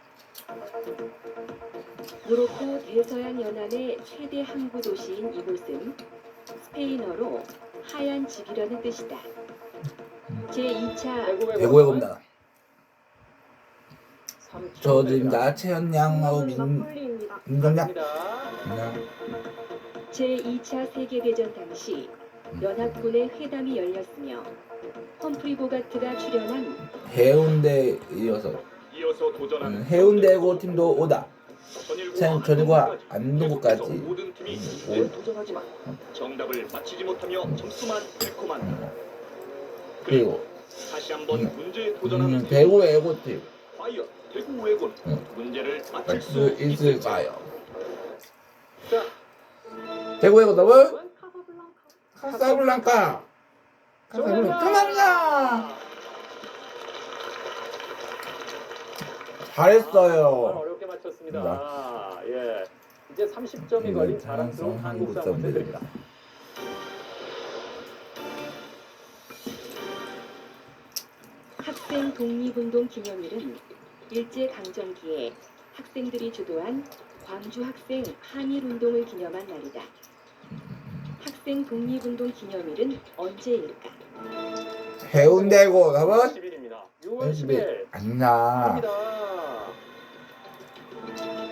모로코 대서양 연안의 최대 항구 도시인 이곳은 스페인어로 하얀 집이라는 뜻이다. 제2차 대구의 겁니다. 3점 저 지금 나채현 양하고 마폴리입니다. 민정양. 됩니다. 제2차 세계대전 당시 연합군의 회담이 열렸으며 험프리 보가트가 출연한 해운대 이어서 도전하는 해운대고 팀도 오다. 전일과 안동까지 안동구까지. 모든 팀이 오. 도전하지만 정답을 맞히지 못하며 점수만 잃고 만다. 그리고 다시 한번 문제에 도전하는 대구 애고팀 과연 대구 외고는 응. 문제를 맞출 할 수 수 있을까요? 자, 대구 애고 답은 카사블랑카. 카사블랑카. 감사합니다. 정말 잘했어요. 어렵게 맞췄습니다. 예. 이제 30점이 걸린 자랑스러운 한국사 문제 드립니다. 학생 독립운동 기념일은 일제강점기에 학생들이 주도한 광주 학생 항일운동을 기념한 날이다. 학생 독립운동 기념일은 언제일까? 해운대고 답은 10일입니다. 6월 10일 아니나 입니다.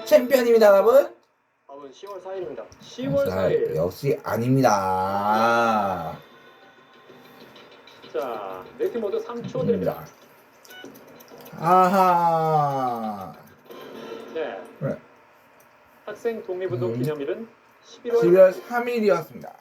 챔피언입니다 답은 답은 10월 4일입니다. 10월 4일. 역시 아닙니다. 자, 네 팀 모두 3초 드립니다. 아하. 네. 그래. 학생 독립운동 기념일은 11월 11월 3일이었습니다.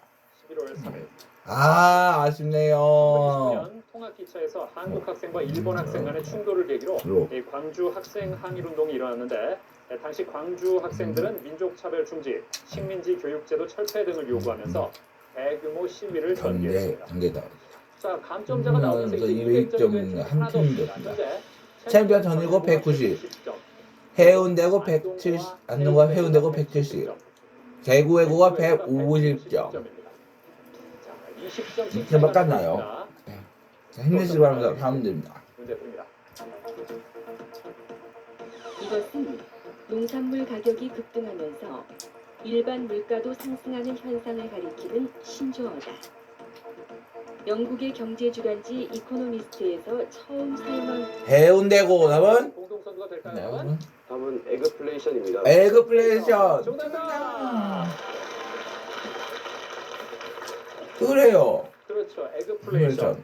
11월 3일. 아 아쉽네요. 1910년 통학기차에서 한국 학생과 일본 학생 간의 충돌을 계기로 이 광주 학생 항일운동이 일어났는데 당시 광주 학생들은 민족차별 중지, 식민지 교육제도 철폐 등을 요구하면서 대규모 시위를 전개했습니다. 전개다. 자, 감점자가 나오면서 이제 200점 한 팀이 없습니다. 됐습니다. 현재 챔피언 전일고 190, 10점. 해운대고 170, 안동과 해운대고 170, 대구외고가 150점. 20점 몇 깠나요? 힘내시기 바랍니다. 다음 문제입니다. 문제 드립니다. 이것은 농산물 가격이 급등하면서 일반 물가도 상승하는 현상을 가리키는 신조어다. 영국의 경제주간지 이코노미스트에서 처음 사용한 해운대고 답은 공동선수가 될까요? 네, 답은 에그플레이션입니다. 에그플레이션. 정답! 그래요. 그렇죠. 에그플레이션.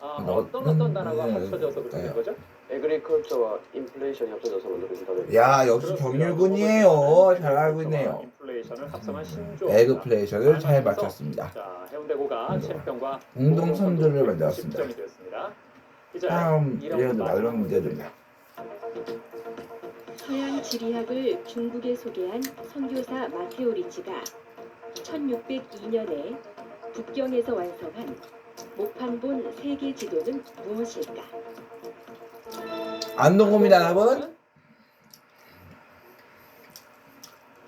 아, 어떤 단어가 네, 합쳐져서 그렇게 네. 된 거죠? 에그리컬처와 인플레이션이 합쳐져서 만들어진 답입니다. 야 역시 경률군이에요. 잘 알고 있네요. 인플레이션을 합성한 신조. 에그플레이션을 잘 맞췄습니다. 자, 해운대고가 챔피언과 공동선두를 만들었습니다. 10점이 되었습니다. 이제 다음 2라운드 이런 마지막 마지막 문제입니다. 서양 지리학을 중국에 소개한 선교사 마테오 리치가 1602년에 북경에서 완성한 목판본 세계 지도는 무엇일까? 안동고입니다 답은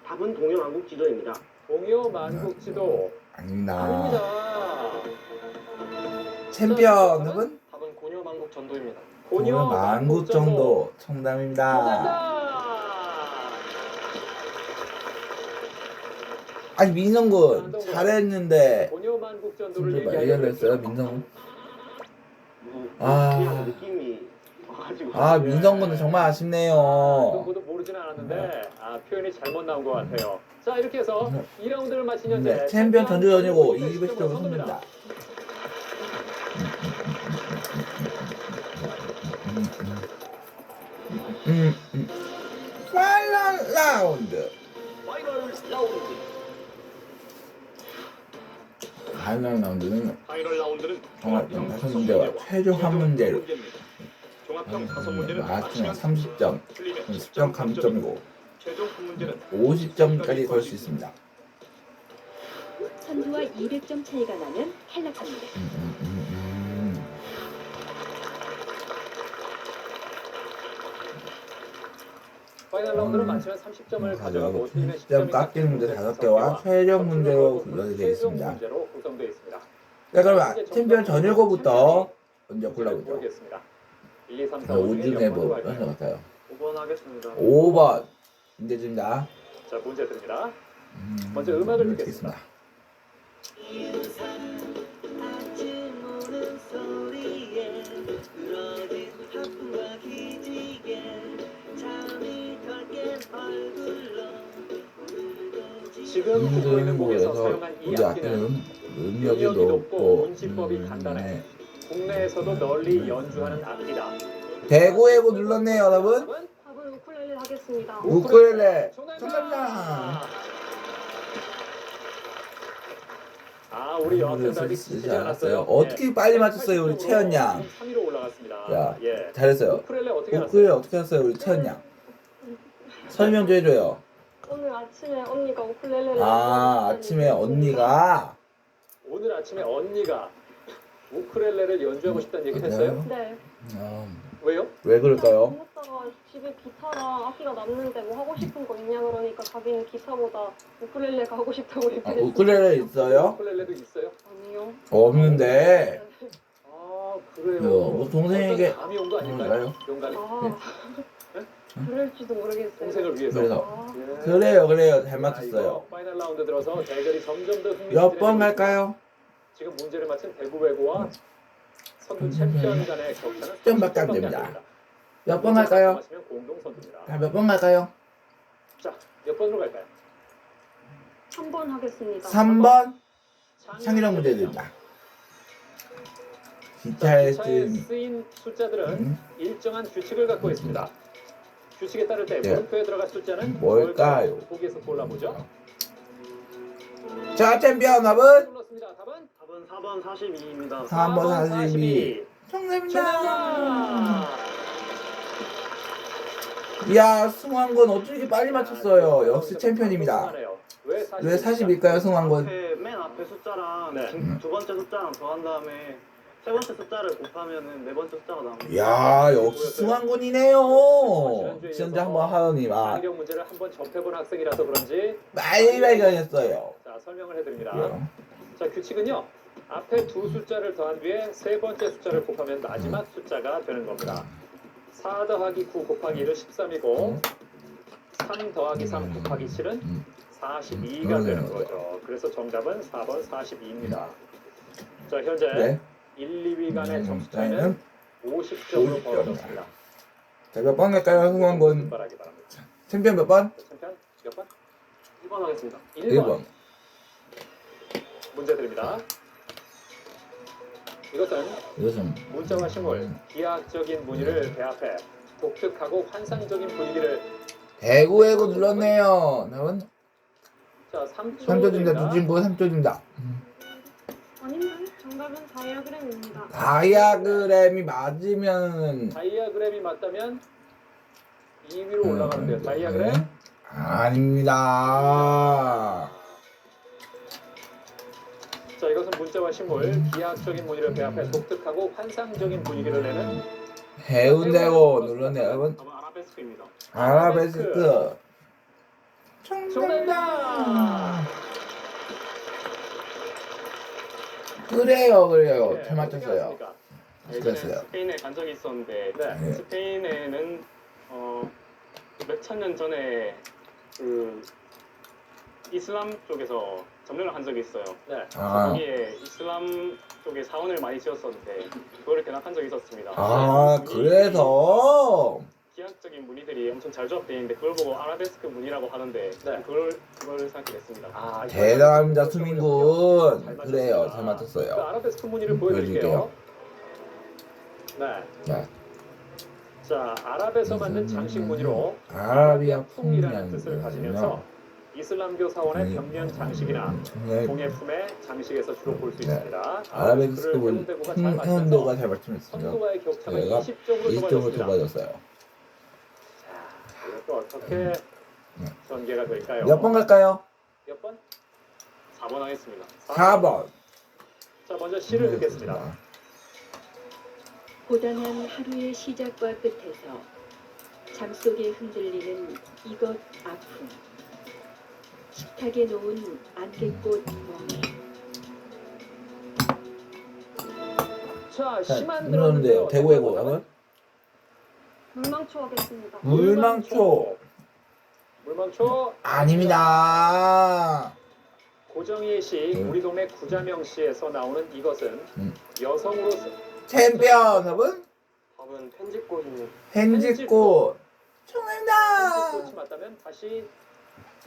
답은 동해왕국 지도입니다. 동요 만국지도 아닙니다. 아닙니다. 챔피언 답은 답은 고려만국 전도입니다. 고려 만국 정도 정답입니다. 정답! 아니 민성군 잘했는데 고려 만국전도를 진짜 얘기하려고 말려냈어요 했죠. 민성군. 그냥 느낌이 와가지고. 아 민성군은 정말 아, 아쉽네요. 모두 모르지는 않았는데 표현이 잘못 나온 것 같아요. 자, 이렇게 해서 2라운드를 마친 현재 네, 챔피언 전주전이고 200점을 시점으로 섭니다. 파이널 라운드. 파이널 라운드는 파이널 라운드는 종합평 5문제와 최종 한 문제로 종합평 5문제는 맞추면 30점, 틀리면 10점 감점이고 최종 한 문제는 50점까지 걸 수 있습니다. 선두와 200점 차이가 나면 탈락합니다. 파이널 라운드를 마치면 30점을 가져가고 팀의 10점 깎이는 문제 5개와 최종 문제로 분류되겠습니다. 문제로 구성되어 있습니다. 자 그러면 챔피언 전일고부터 먼저 골라보죠. 모르겠습니다. 1, 2, 3, 4, 5 오중에 뭐 어떤 것 같아요? 5번 하겠습니다. 5번 문제 줍니다. 자, 문제 드립니다. 먼저 음악을 듣겠습니다. 지금 듣고 있는 곡에서 사용한 이 우리 악기는 악기는 음역이 음역이 높고 높고 운치법이 간단해. 국내에서도 널리 연주하는 악기다. 대구해고 눌렀네요 여러분. 답은 우쿨렐레 하겠습니다. 우쿨렐레 정답입니다. 정답입니다. 아, 우리 여학생들 아직 쓰지 쓰지 않았어요. 않았어요. 어떻게 빨리 맞췄어요 우리 채연 양. 3위로 올라갔습니다. 야, 예. 잘했어요. 우쿨렐레 어떻게 알았어요? 우쿨렐레 어떻게 했어요 우리 채연 양. 설명 좀 해줘요. 오늘 아침에 언니가 우쿨렐레를 아 아침에 언니가 오늘 아침에 언니가 우쿨렐레를 연주하고 싶다는 얘기를 했어요? 네. 왜요? 왜 그럴까요? 밥 먹다가 집에 기타랑 악기가 남는데 뭐 하고 싶은 거 있냐 그러니까 자기는 기타보다 우쿨렐레가 하고 싶다고 아, 얘기했어요. 우쿨렐레 있어요? 우쿨렐레도 있어요? 아니요. 없는데. 아 그래요. 뭐 동생에게 어떤 감이 온 거 아닐까요? 뭔가요? 용감이 아, 그럴지도 모르겠어요. 동생을 위해서. 그래서 아, 예. 그래요 잘 자, 맞췄어요. 이거 파이널 라운드 들어서 대결이 점점 더 몇 번 흥미진해지고 갈까요? 지금 문제를 맞힌 대구 외고와 선두 챔피언 간의 격차는 10점밖에 안 30점밖에 됩니다. 몇 번 갈까요? 맞히면 공동 선두입니다. 몇 번 갈까요? 자, 몇 번으로 갈까요? 3번 하겠습니다. 3번 창의력 문제 드립니다. 기차에 기타에 쓴 쓰인 숫자들은 일정한 규칙을 갖고 있습니다. 규칙에 따를 때 물음표에 들어갈 숫자는 뭘까요? 보기에서 골라보죠. 자 챔피언 답은 골랐습니다. 답은 답은 4번 42입니다. 3번 42. 정답입니다. 정답! 이야 승환군 어떻게 빨리 맞췄어요. 역시 챔피언입니다. 왜 40일까요 승환군? 맨 앞에 숫자랑 네. 두 번째 숫자랑 더한 다음에 세 번째 숫자를 곱하면은 네 번째 숫자가 나옵니다. 이야 역시 승환군이네요. 시험자 한번 하더니 막 창의력 문제를 한번 접해본 학생이라서 그런지 빨리 발견했어요. 자 설명을 해드립니다. 예. 자 규칙은요. 앞에 두 숫자를 더한 뒤에 세 번째 숫자를 곱하면 마지막 숫자가 되는 겁니다. 4 더하기 9 곱하기 1은 13이고 3 더하기 3 곱하기 7은 42가 되는 거죠. 그래서 정답은 4번 42입니다. 자 현재 네. 1, 2위 간의 점수 차이는 50점으로 벌어졌습니다. 자 몇 번 갈까요 승환군? 바라기 바랍니다. 챔피언 몇 번? 챔피언 몇 번? 1번 하겠습니다. 1번. 문제 드립니다. 이것은 이것은 문자와 식물, 기하학적인 무늬를 배합해 독특하고 환상적인 분위기를 대구에고 눌렀네요. 답은 자 3초 3초 줍니다. 드립니다. 두진구 3초 줍니다. 아닌데 정답은 다이아그램입니다. 다이아그램이 맞으면 다이아그램이 맞다면 2위로 올라가는데요. 다이아그램? 네. 아닙니다. 자 이것은 문자와 식물, 기하학적인 무늬를 배합해 독특하고 환상적인 분위기를 내는 해운대고 눌렀네요. 여러분 답은 아라베스크입니다. 아라베스크. 정답입니다. 그래요. 네, 잘 맞췄어요. 어떻게 알았습니까? 예전에 그랬어요. 스페인에 간 적이 있었는데 네. 네. 스페인에는 몇 천 년 전에 그 이슬람 쪽에서 점령을 한 적이 있어요. 네. 아, 거기에 이슬람 쪽에 사원을 많이 지었었는데 그거를 견학한 적이 있었습니다. 아 그래서 기하학적인 무늬들이 엄청 잘 조합되어 있는데 그걸 보고 아라베스크 무늬라고 하는데 네. 그걸 생각했습니다. 아, 대단합니다 수민군. 잘 그래요. 잘 그 맞췄어요. 아라베스크 무늬를 보여드릴게요. 네. 자 자, 아랍에서 만든 장식 무늬로 아라비아 풍이라는 뜻을 풍이라는 가지면서 이슬람교 사원의 네. 벽면 장식이나 네. 공예품의 장식에서 주로 볼 수 네. 있습니다. 아라베스크 그를 문 해운대구가 잘 해운대가 맞춰서 잘 맞췄습니다. 선두와의 격차가 얘가 20점으로 20점을 좁아졌습니다. 좁아졌어요. 자, 이것도 어떻게 전개가 될까요? 몇 번 갈까요? 몇 번? 4번 하겠습니다. 4번. 자, 먼저 시를 듣겠습니다. 고단한 하루의 시작과 끝에서 잠속에 흔들리는 이것 아픔. 식탁에 놓은 안개꽃 멍에. 자, 자, 시만 눌렀는데요. 들었는데요. 대구에고 여러분. 물망초 하겠습니다. 물망초. 물망초 아닙니다. 고정희의 시 우리 동네 구자명시에서 나오는 이것은 여성으로서 챔피언 여러분. 답은 편집꽃입니다. 펜지꽃. 편집꽃이 정답입니다. 맞다면 다시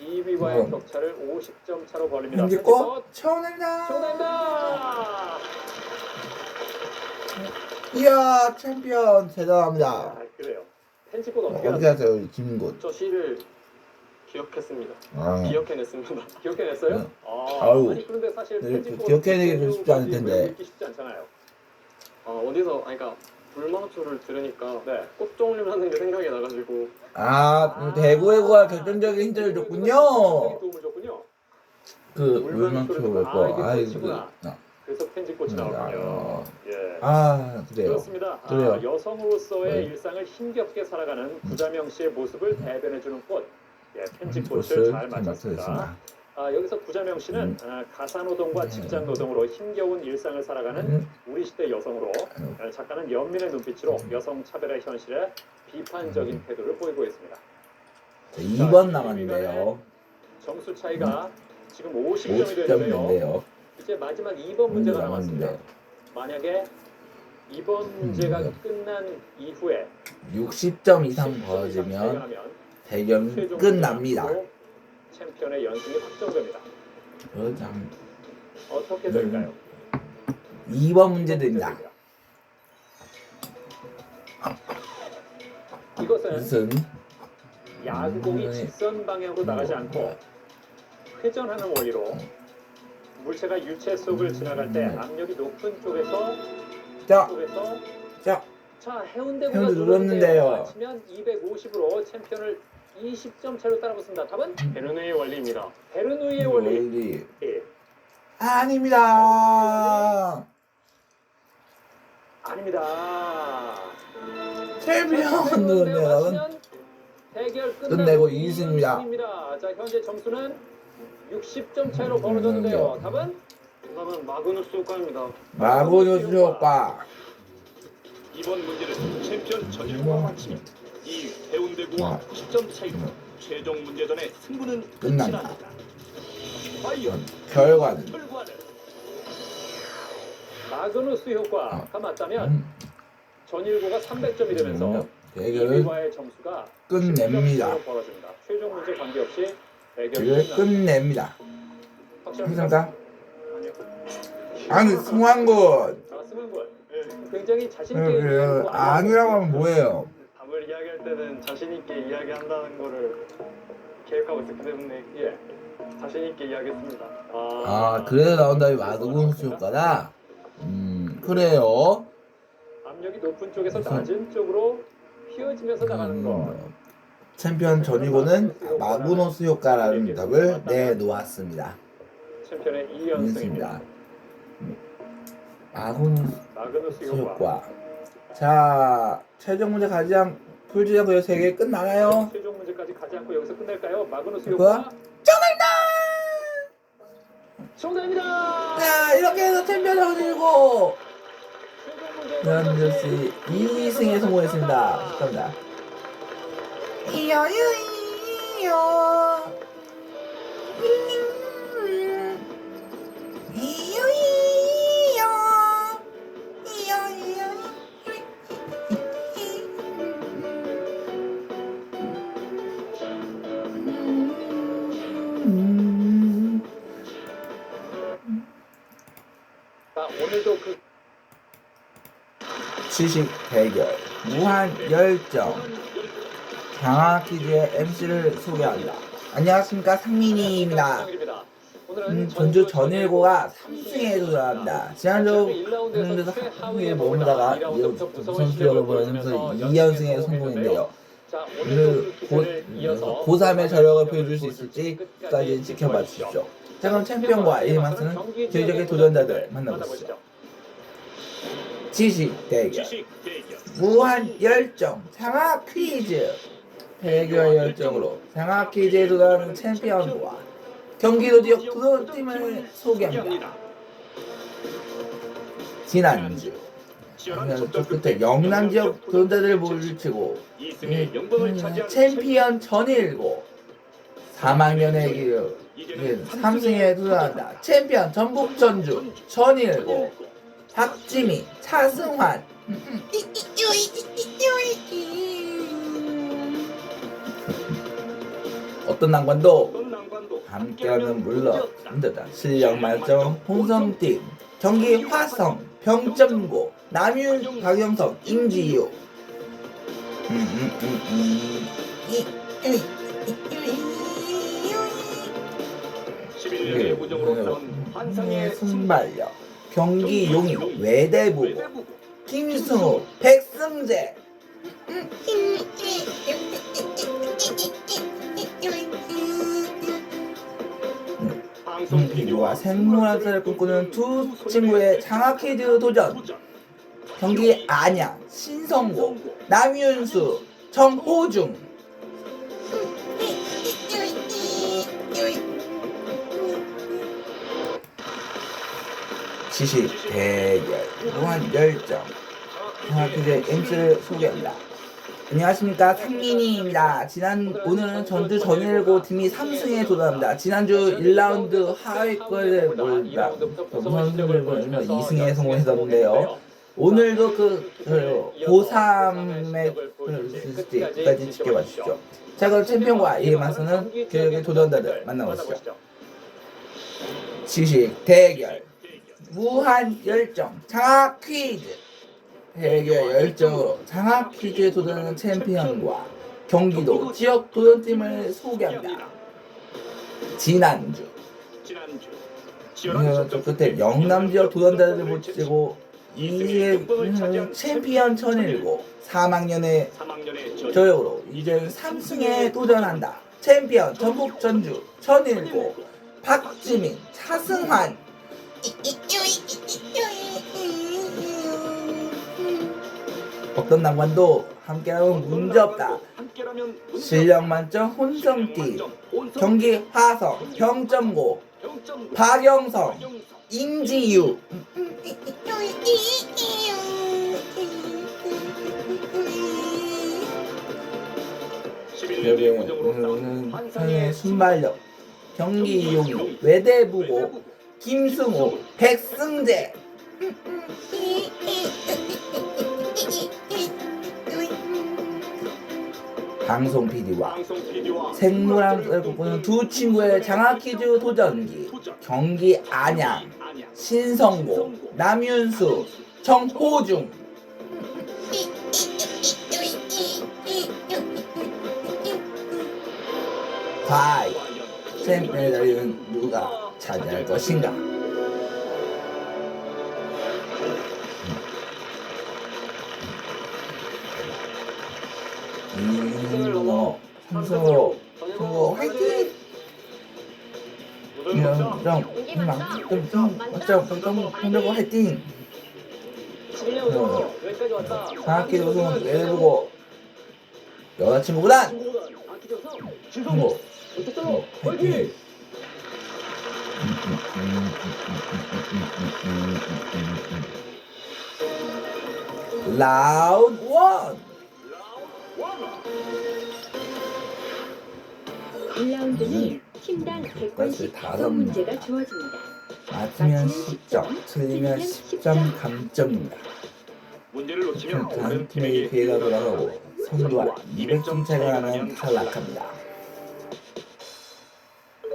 2위와의 격차를 50점 차로 벌립니다. 펜지꽃. 정답입니다. 정답입니다. 이야 챔피언 대단합니다. 아, 그래요. 편집꽃 어떻게 어떻게 하세요? 하세요 김인곳? 저 시를 기억했습니다. 아, 기억해냈습니다. 기억해냈어요? 네. 아, 아유. 아니 그런데 사실 네, 편집꽃 기억해내기도 쉽지 않을 텐데. 읽기 쉽지 않잖아요. 어디서 그러니까 불망초를 들으니까 네. 꽃종류라는 게 생각이 나가지고 아 대구에고가 결정적인 힌트를 줬군요. 도움을 줬군요. 그 물망초 아, 거. 이게 아이고. 꽃이구나. 그래서 편집꽃이 나오군요. 예. 아 그래요. 그렇습니다. 그래요. 여성으로서의 네. 일상을 힘겹게 살아가는 구자명 씨의 모습을 대변해주는 꽃. 예, 편집꽃을 꽃을 잘 맞췄습니다. 맞췄습니다. 여기서 구자명 씨는 가사노동과 직장노동으로 힘겨운 일상을 살아가는 우리 시대 여성으로 작가는 연민의 눈빛으로 여성 차별의 현실에 비판적인 태도를 보이고 있습니다. 2번 남았는데요. 점수 차이가 지금 50점이 50점 되는데요. 된대요. 이제 마지막 2번 문제가 남았습니다. 만약에 이번 문제가 끝난 이후에 60점 이상 벌어지면 대결은 끝납니다. 챔피언의 연승이 확정됩니다. 그렇죠. 어떻게 될까요? 2번 문제 드립니다. 이것은 무슨 야구공이 직선 방향으로 나가지 않고 회전하는 원리로 물체가 유체 속을 지나갈 때 압력이 높은 쪽에서 자, 자 해운대구가 해운대 눌렀는데요. 맞히면 250으로 챔피언을 20점 차로 따라붙습니다. 답은 베르누이의 원리입니다. 베르누이의 원리. 원리 예. 아닙니다. 아닙니다. 챔피언은 맞히면 대결 끝내고 2승입니다. 자 현재 점수는 60점 차이로 벌어졌는데요. 답은 정답은 마그누스 효과입니다. 마고뉴스 효과. 이번 문제는 챔피언 전일과 마치면 이 해운대구와 90점 차이로 최종 문제전의 승부는 끝이 끝납니다. 납니다. 과연 결과는 결과는 마그누스 효과가 맞다면 전일고가 300점이 되면서 대결을 2위와의 점수가 끝냅니다. 10점 벌어집니다. 최종 문제 관계없이 대결 대결을 끝냅니다. 확실합니까? 감사합니다. 아니 승환군. 승환군. 굉장히 자신 있게 얘기하는 거 아니라고 하면 뭐예요? 답을 이야기할 때는 자신 있게 이야기한다는 거를 계획하고 있었기 때문에 예. 자신 있게 이야기했습니다. 아 그래서 나온다 이 마고뉴스 효과다. 그래요. 압력이 높은 쪽에서 낮은 쪽으로 휘어지면서 나가는 거. 챔피언 전이고는 마그누스 효과라는 답을 내놓았습니다. 챔피언의 2연승입니다. 있습니다. 마그누스 효과. 효과. 자, 최종 문제 가장 풀지 않고 3개 끝나나요? 최종 문제까지 가지 않고 여기서 끝낼까요? 마그누스 효과? 효과. 정답입니다. 자, 이렇게 해서 챔피언 전이고 최종 문제 현저씨 2승에 성공했습니다. 축하합니다. 자, 오늘도 그 지식 대결 무한 열정 장학 퀴즈의 MC를 소개합니다. 안녕하십니까 상민이입니다. 오늘은 전주 전일고가 3승에 도전합니다. 지난주 경기에서 하위에 머물다가 우선 수력을 보여주면서 2연승에 성공했는데요. 오늘 고3의 저력을 보여줄 수 있을지 끝까지 지켜봐 주십시오. 자 그럼 챔피언과 이름만쓰는 기회적인 도전자들 만나보시죠. 지식 대결 무한 열정 장학 퀴즈 대결 열정으로 장학 퀴즈에 도전하는 챔피언과 경기도 지역 도전팀을 소개합니다. 지난주 끝에 영남 지역 도전자들을 몰치고 챔피언 전일고 3학년의 길 3승에 도전한다. 챔피언 전북 전주 전일고 박지미 차승환 어떤 난관도 함께하는 물론 힘들다. 실력 만점 홍성팀 경기 화성 병점고 남윤 박영석 임지유 환상의 순발력 경기 용인 외대부고 김승우 백승재 PD와 생물한 썰을 꿈꾸는 두 친구의 장학 퀴즈 도전. 경기 안양, 신성고, 남윤수, 정호중. 지식 대결, 무한 열정. 장학 퀴즈 MC를 소개합니다. 안녕하십니까, 상민이입니다. 오늘은 전주 전일고 팀이 3승에 도달합니다. 지난주 1라운드 하위권에 몰다 선수들을 보면 2승에 성공했었는데요. 오늘도 고3의 끝까지 지켜봐 주시죠. 자, 그럼 챔피언과 이에 맞서는 교육의 도전자들 만나보시죠. 지식 대결, 무한 열정, 장학 퀴즈. 대결 열정으로 장학 퀴즈에 도전하는 챔피언과 경기도 지역 도전팀을 소개합니다. 지난주 끝에 영남 지역 도전자들을 모시고 이제 챔피언 천일고 3학년의 저역으로 이제는 3승에 도전한다. 챔피언 전국 전주 천일고 박지민, 차승환. 어떤 난관도 함께하면 문제없다. 실력 만점 혼성팀 경기 화성, 병점고, 박영성, 임지유. 여기는 상의 순발력 경기 이용이 외대부고, 김승호, 백승재. 방송 PD와 생물함을 꿈꾸는 두 친구의 장학 퀴즈 도전기. 경기 안양, 신성고, 남윤수, 정호중. 과연 챔피언의 자리는 누가 차지할 것인가? 성서 화이팅! 좀 화이팅! 장학퀴즈 우승은 내보고 여자친구보단 성고 화이팅! 라운드 1라운드는 팀당 객관식 5문제가 주어집니다. 맞으면 10점, 틀리면 10점 감점입니다. 문제를 놓치면 다른 팀에게 기회가 돌아가고 선두와 200점 차이가 나면 탈락합니다.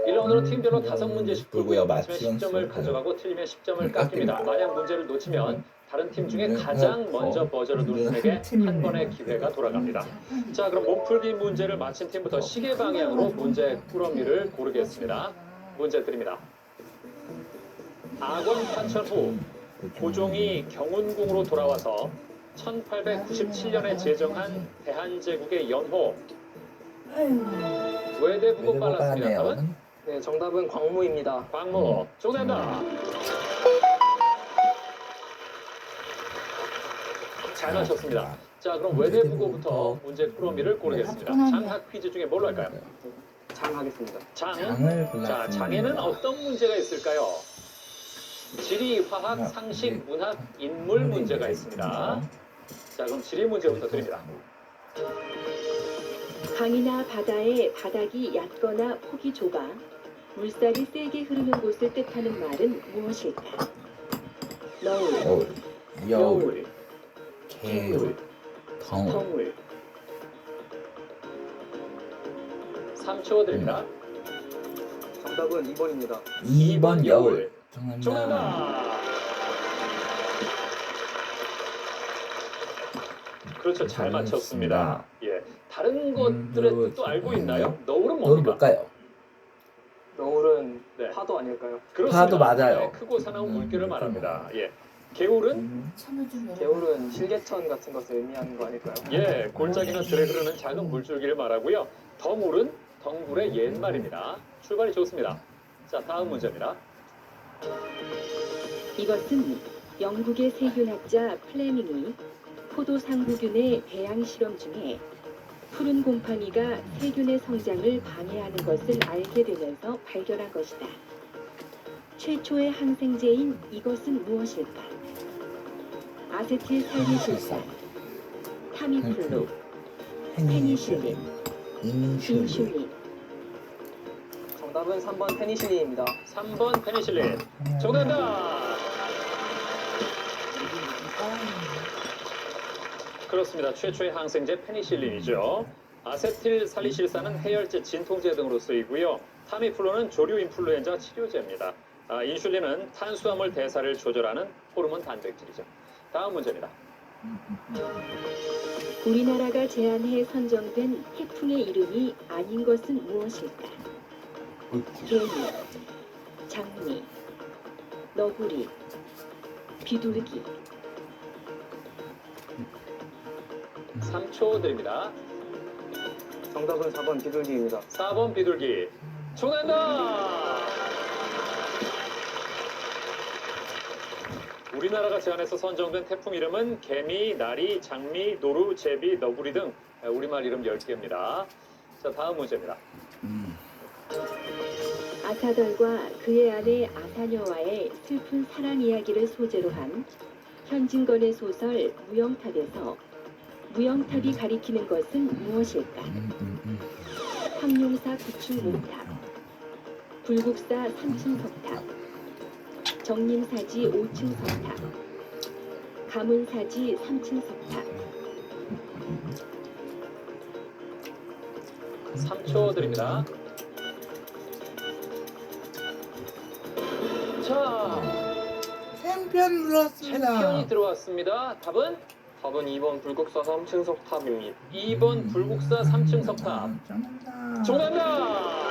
1라운드는 팀별로 5문제씩 풀고요. 맞추면 맞추면 10점을 가져가고 틀리면 10점을 깎입니다. 만약 문제를 놓치면 다른 팀 중에 가장 먼저 버저를 누른 팀에게 한 번의 기회가 돌아갑니다. 자, 그럼 몸풀기 문제를 맞힌 팀부터 시계 방향으로 문제 꾸러미를 고르겠습니다. 문제 드립니다. 악원 파천 후 고종이 경운궁으로 돌아와서 1897년에 제정한 대한제국의 연호. 외대부고 빨랐습니다. 답은? 네, 정답은 광무입니다. 광무. 정답입니다. 잘 맞췄습니다. 자, 그럼 외대부고부터 문제 꾸러미를 고르겠습니다. 장학 퀴즈 중에 뭘로 할까요? 장 하겠습니다. 장. 장을 자, 골랐습니다. 장에는 어떤 문제가 있을까요? 지리, 화학, 상식, 문학, 인물 문제가 있습니다. 자, 그럼 지리 문제부터 드립니다. 강이나 바다의 바닥이 얕거나 폭이 좁아 물살이 세게 흐르는 곳을 뜻하는 말은 무엇일까? 너울, 여울, 개울, 덩울. 덩울. 3초 드립니다. 정답은 2번입니다. 2번 여울. 정답입니다. 정답. 그렇죠, 잘 맞췄습니다. 예, 다른 것들의 뜻도 알고 있나요? 너울은 너울 뭡니까? 뭘까요? 너울은 네. 파도 아닐까요? 그렇습니다. 파도 맞아요. 네, 크고 사나운 물결을 말합니다. 예, 개울은 개울은 실개천 같은 것을 의미하는 거 아닐까요? 예, 골짜기나 들에 흐르는 작은 물줄기를 말하고요. 덩울은 덩굴의 옛말입니다. 출발이 좋습니다. 자, 다음 문제입니다. 이것은 영국의 세균학자 플레밍이 포도상구균의 배양 실험 중에 푸른 곰팡이가 세균의 성장을 방해하는 것을 알게 되면서 발견한 것이다. 최초의 항생제인 이것은 무엇일까? 아세틸살리실산, 타미플루, 페니실린, 인슐린. 정답은 3번 페니실린입니다. 3번 페니실린. 정답입니다. 그렇습니다. 최초의 항생제 페니실린이죠. 아세틸살리실산은 해열제, 진통제 등으로 쓰이고요. 타미플루는 조류 인플루엔자 치료제입니다. 인슐린은 탄수화물 대사를 조절하는 호르몬 단백질이죠. 다음 문제입니다. 우리나라가 제안해 선정된 태풍의 이름이 아닌 것은 무엇일까? 개미, 장미, 너구리, 비둘기. 3초 드립니다. 정답은 4번 비둘기입니다. 4번 비둘기. 정답입니다. 우리나라가 제안해서 선정된 태풍 이름은 개미, 나리, 장미, 노루, 제비, 너구리 등 우리말 이름 10개입니다. 자, 다음 문제입니다. 아사덜과 그의 아내 아사녀와의 슬픈 사랑 이야기를 소재로 한 현진건의 소설 무영탑에서 무영탑이 가리키는 것은 무엇일까? 황룡사 9층 모탑, 불국사 3층 석탑, 정림사지 5층 석탑, 가문사지 3층 석탑. 3초 드립니다. 자, 챔피언 눌렀습니다. 챔피언이 들어왔습니다. 답은 2번 불국사 3층 석탑입니다. 2번 불국사 3층 석탑. 정답입니다.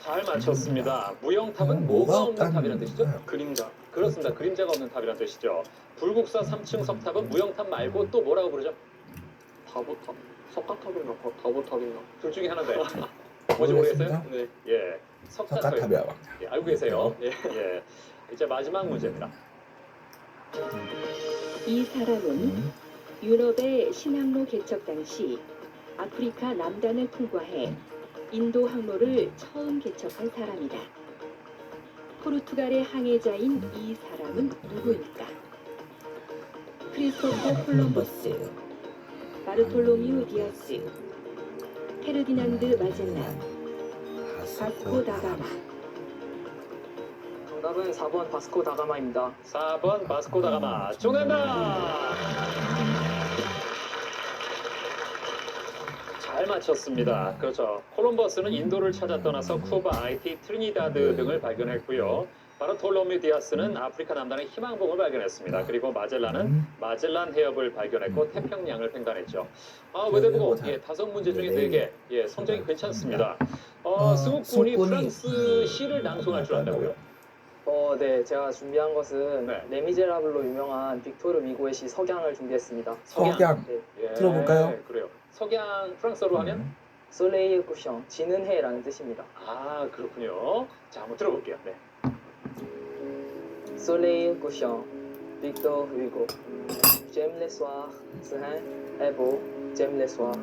잘 맞췄습니다. 무영탑은 뭐가 없는 탑이라는 뜻이죠? 그림자. 그렇습니다. 그림자가 없는 탑이라는 뜻이죠. 불국사 3층 석탑은 무영탑 말고 또 뭐라고 부르죠? 다보탑. 석가탑인가 다보탑인가. 둘 중에 하나인데. 뭔지 모르겠어요? 네. 예, 석가탑. 석가탑이야. 예, 알고 계세요? 예. 예. 이제 마지막 문제입니다. 이 사람은 유럽의 신항로 개척 당시 아프리카 남단을 통과해 인도 항로를 처음 개척한 사람이다. 포르투갈의 항해자인 이 사람은 누구일까? 크리스토퍼 콜럼버스, 바르톨로뮤 디아스, 페르디난드 마젤란, 바스코 다가마. 정답은 4번 바스코 다가마입니다. 4번 바스코 다가마. 정답입니다. 잘 맞췄습니다. 그렇죠. 콜럼버스는 인도를 찾아 떠나서 쿠바, 아이티, 트리니다드 등을 발견했고요. 바르톨로뮤 디아스는 아프리카 남단의 희망봉을 발견했습니다. 그리고 마젤란은 마젤란 해협을 발견했고 태평양을 횡단했죠. 외대부고 5문제 중에 4개. 성적이 괜찮습니다. 승욱군이 프랑스 시를 낭송할 줄 안다고요? 네, 제가 준비한 것은 네. 레미제라블로 유명한 빅토르 위고의 시 석양을 준비했습니다. 석양. 네. 예, 들어볼까요? 그래요. 석양 프랑스어로 하면? 솔레이유 쿠션, 지는 해라는 뜻입니다. 그렇군요. 자, 한번 들어볼게요. 네. Soleil couchant, Victor Hugo. J'aime les soirs, serein et beau, j'aime les soirs.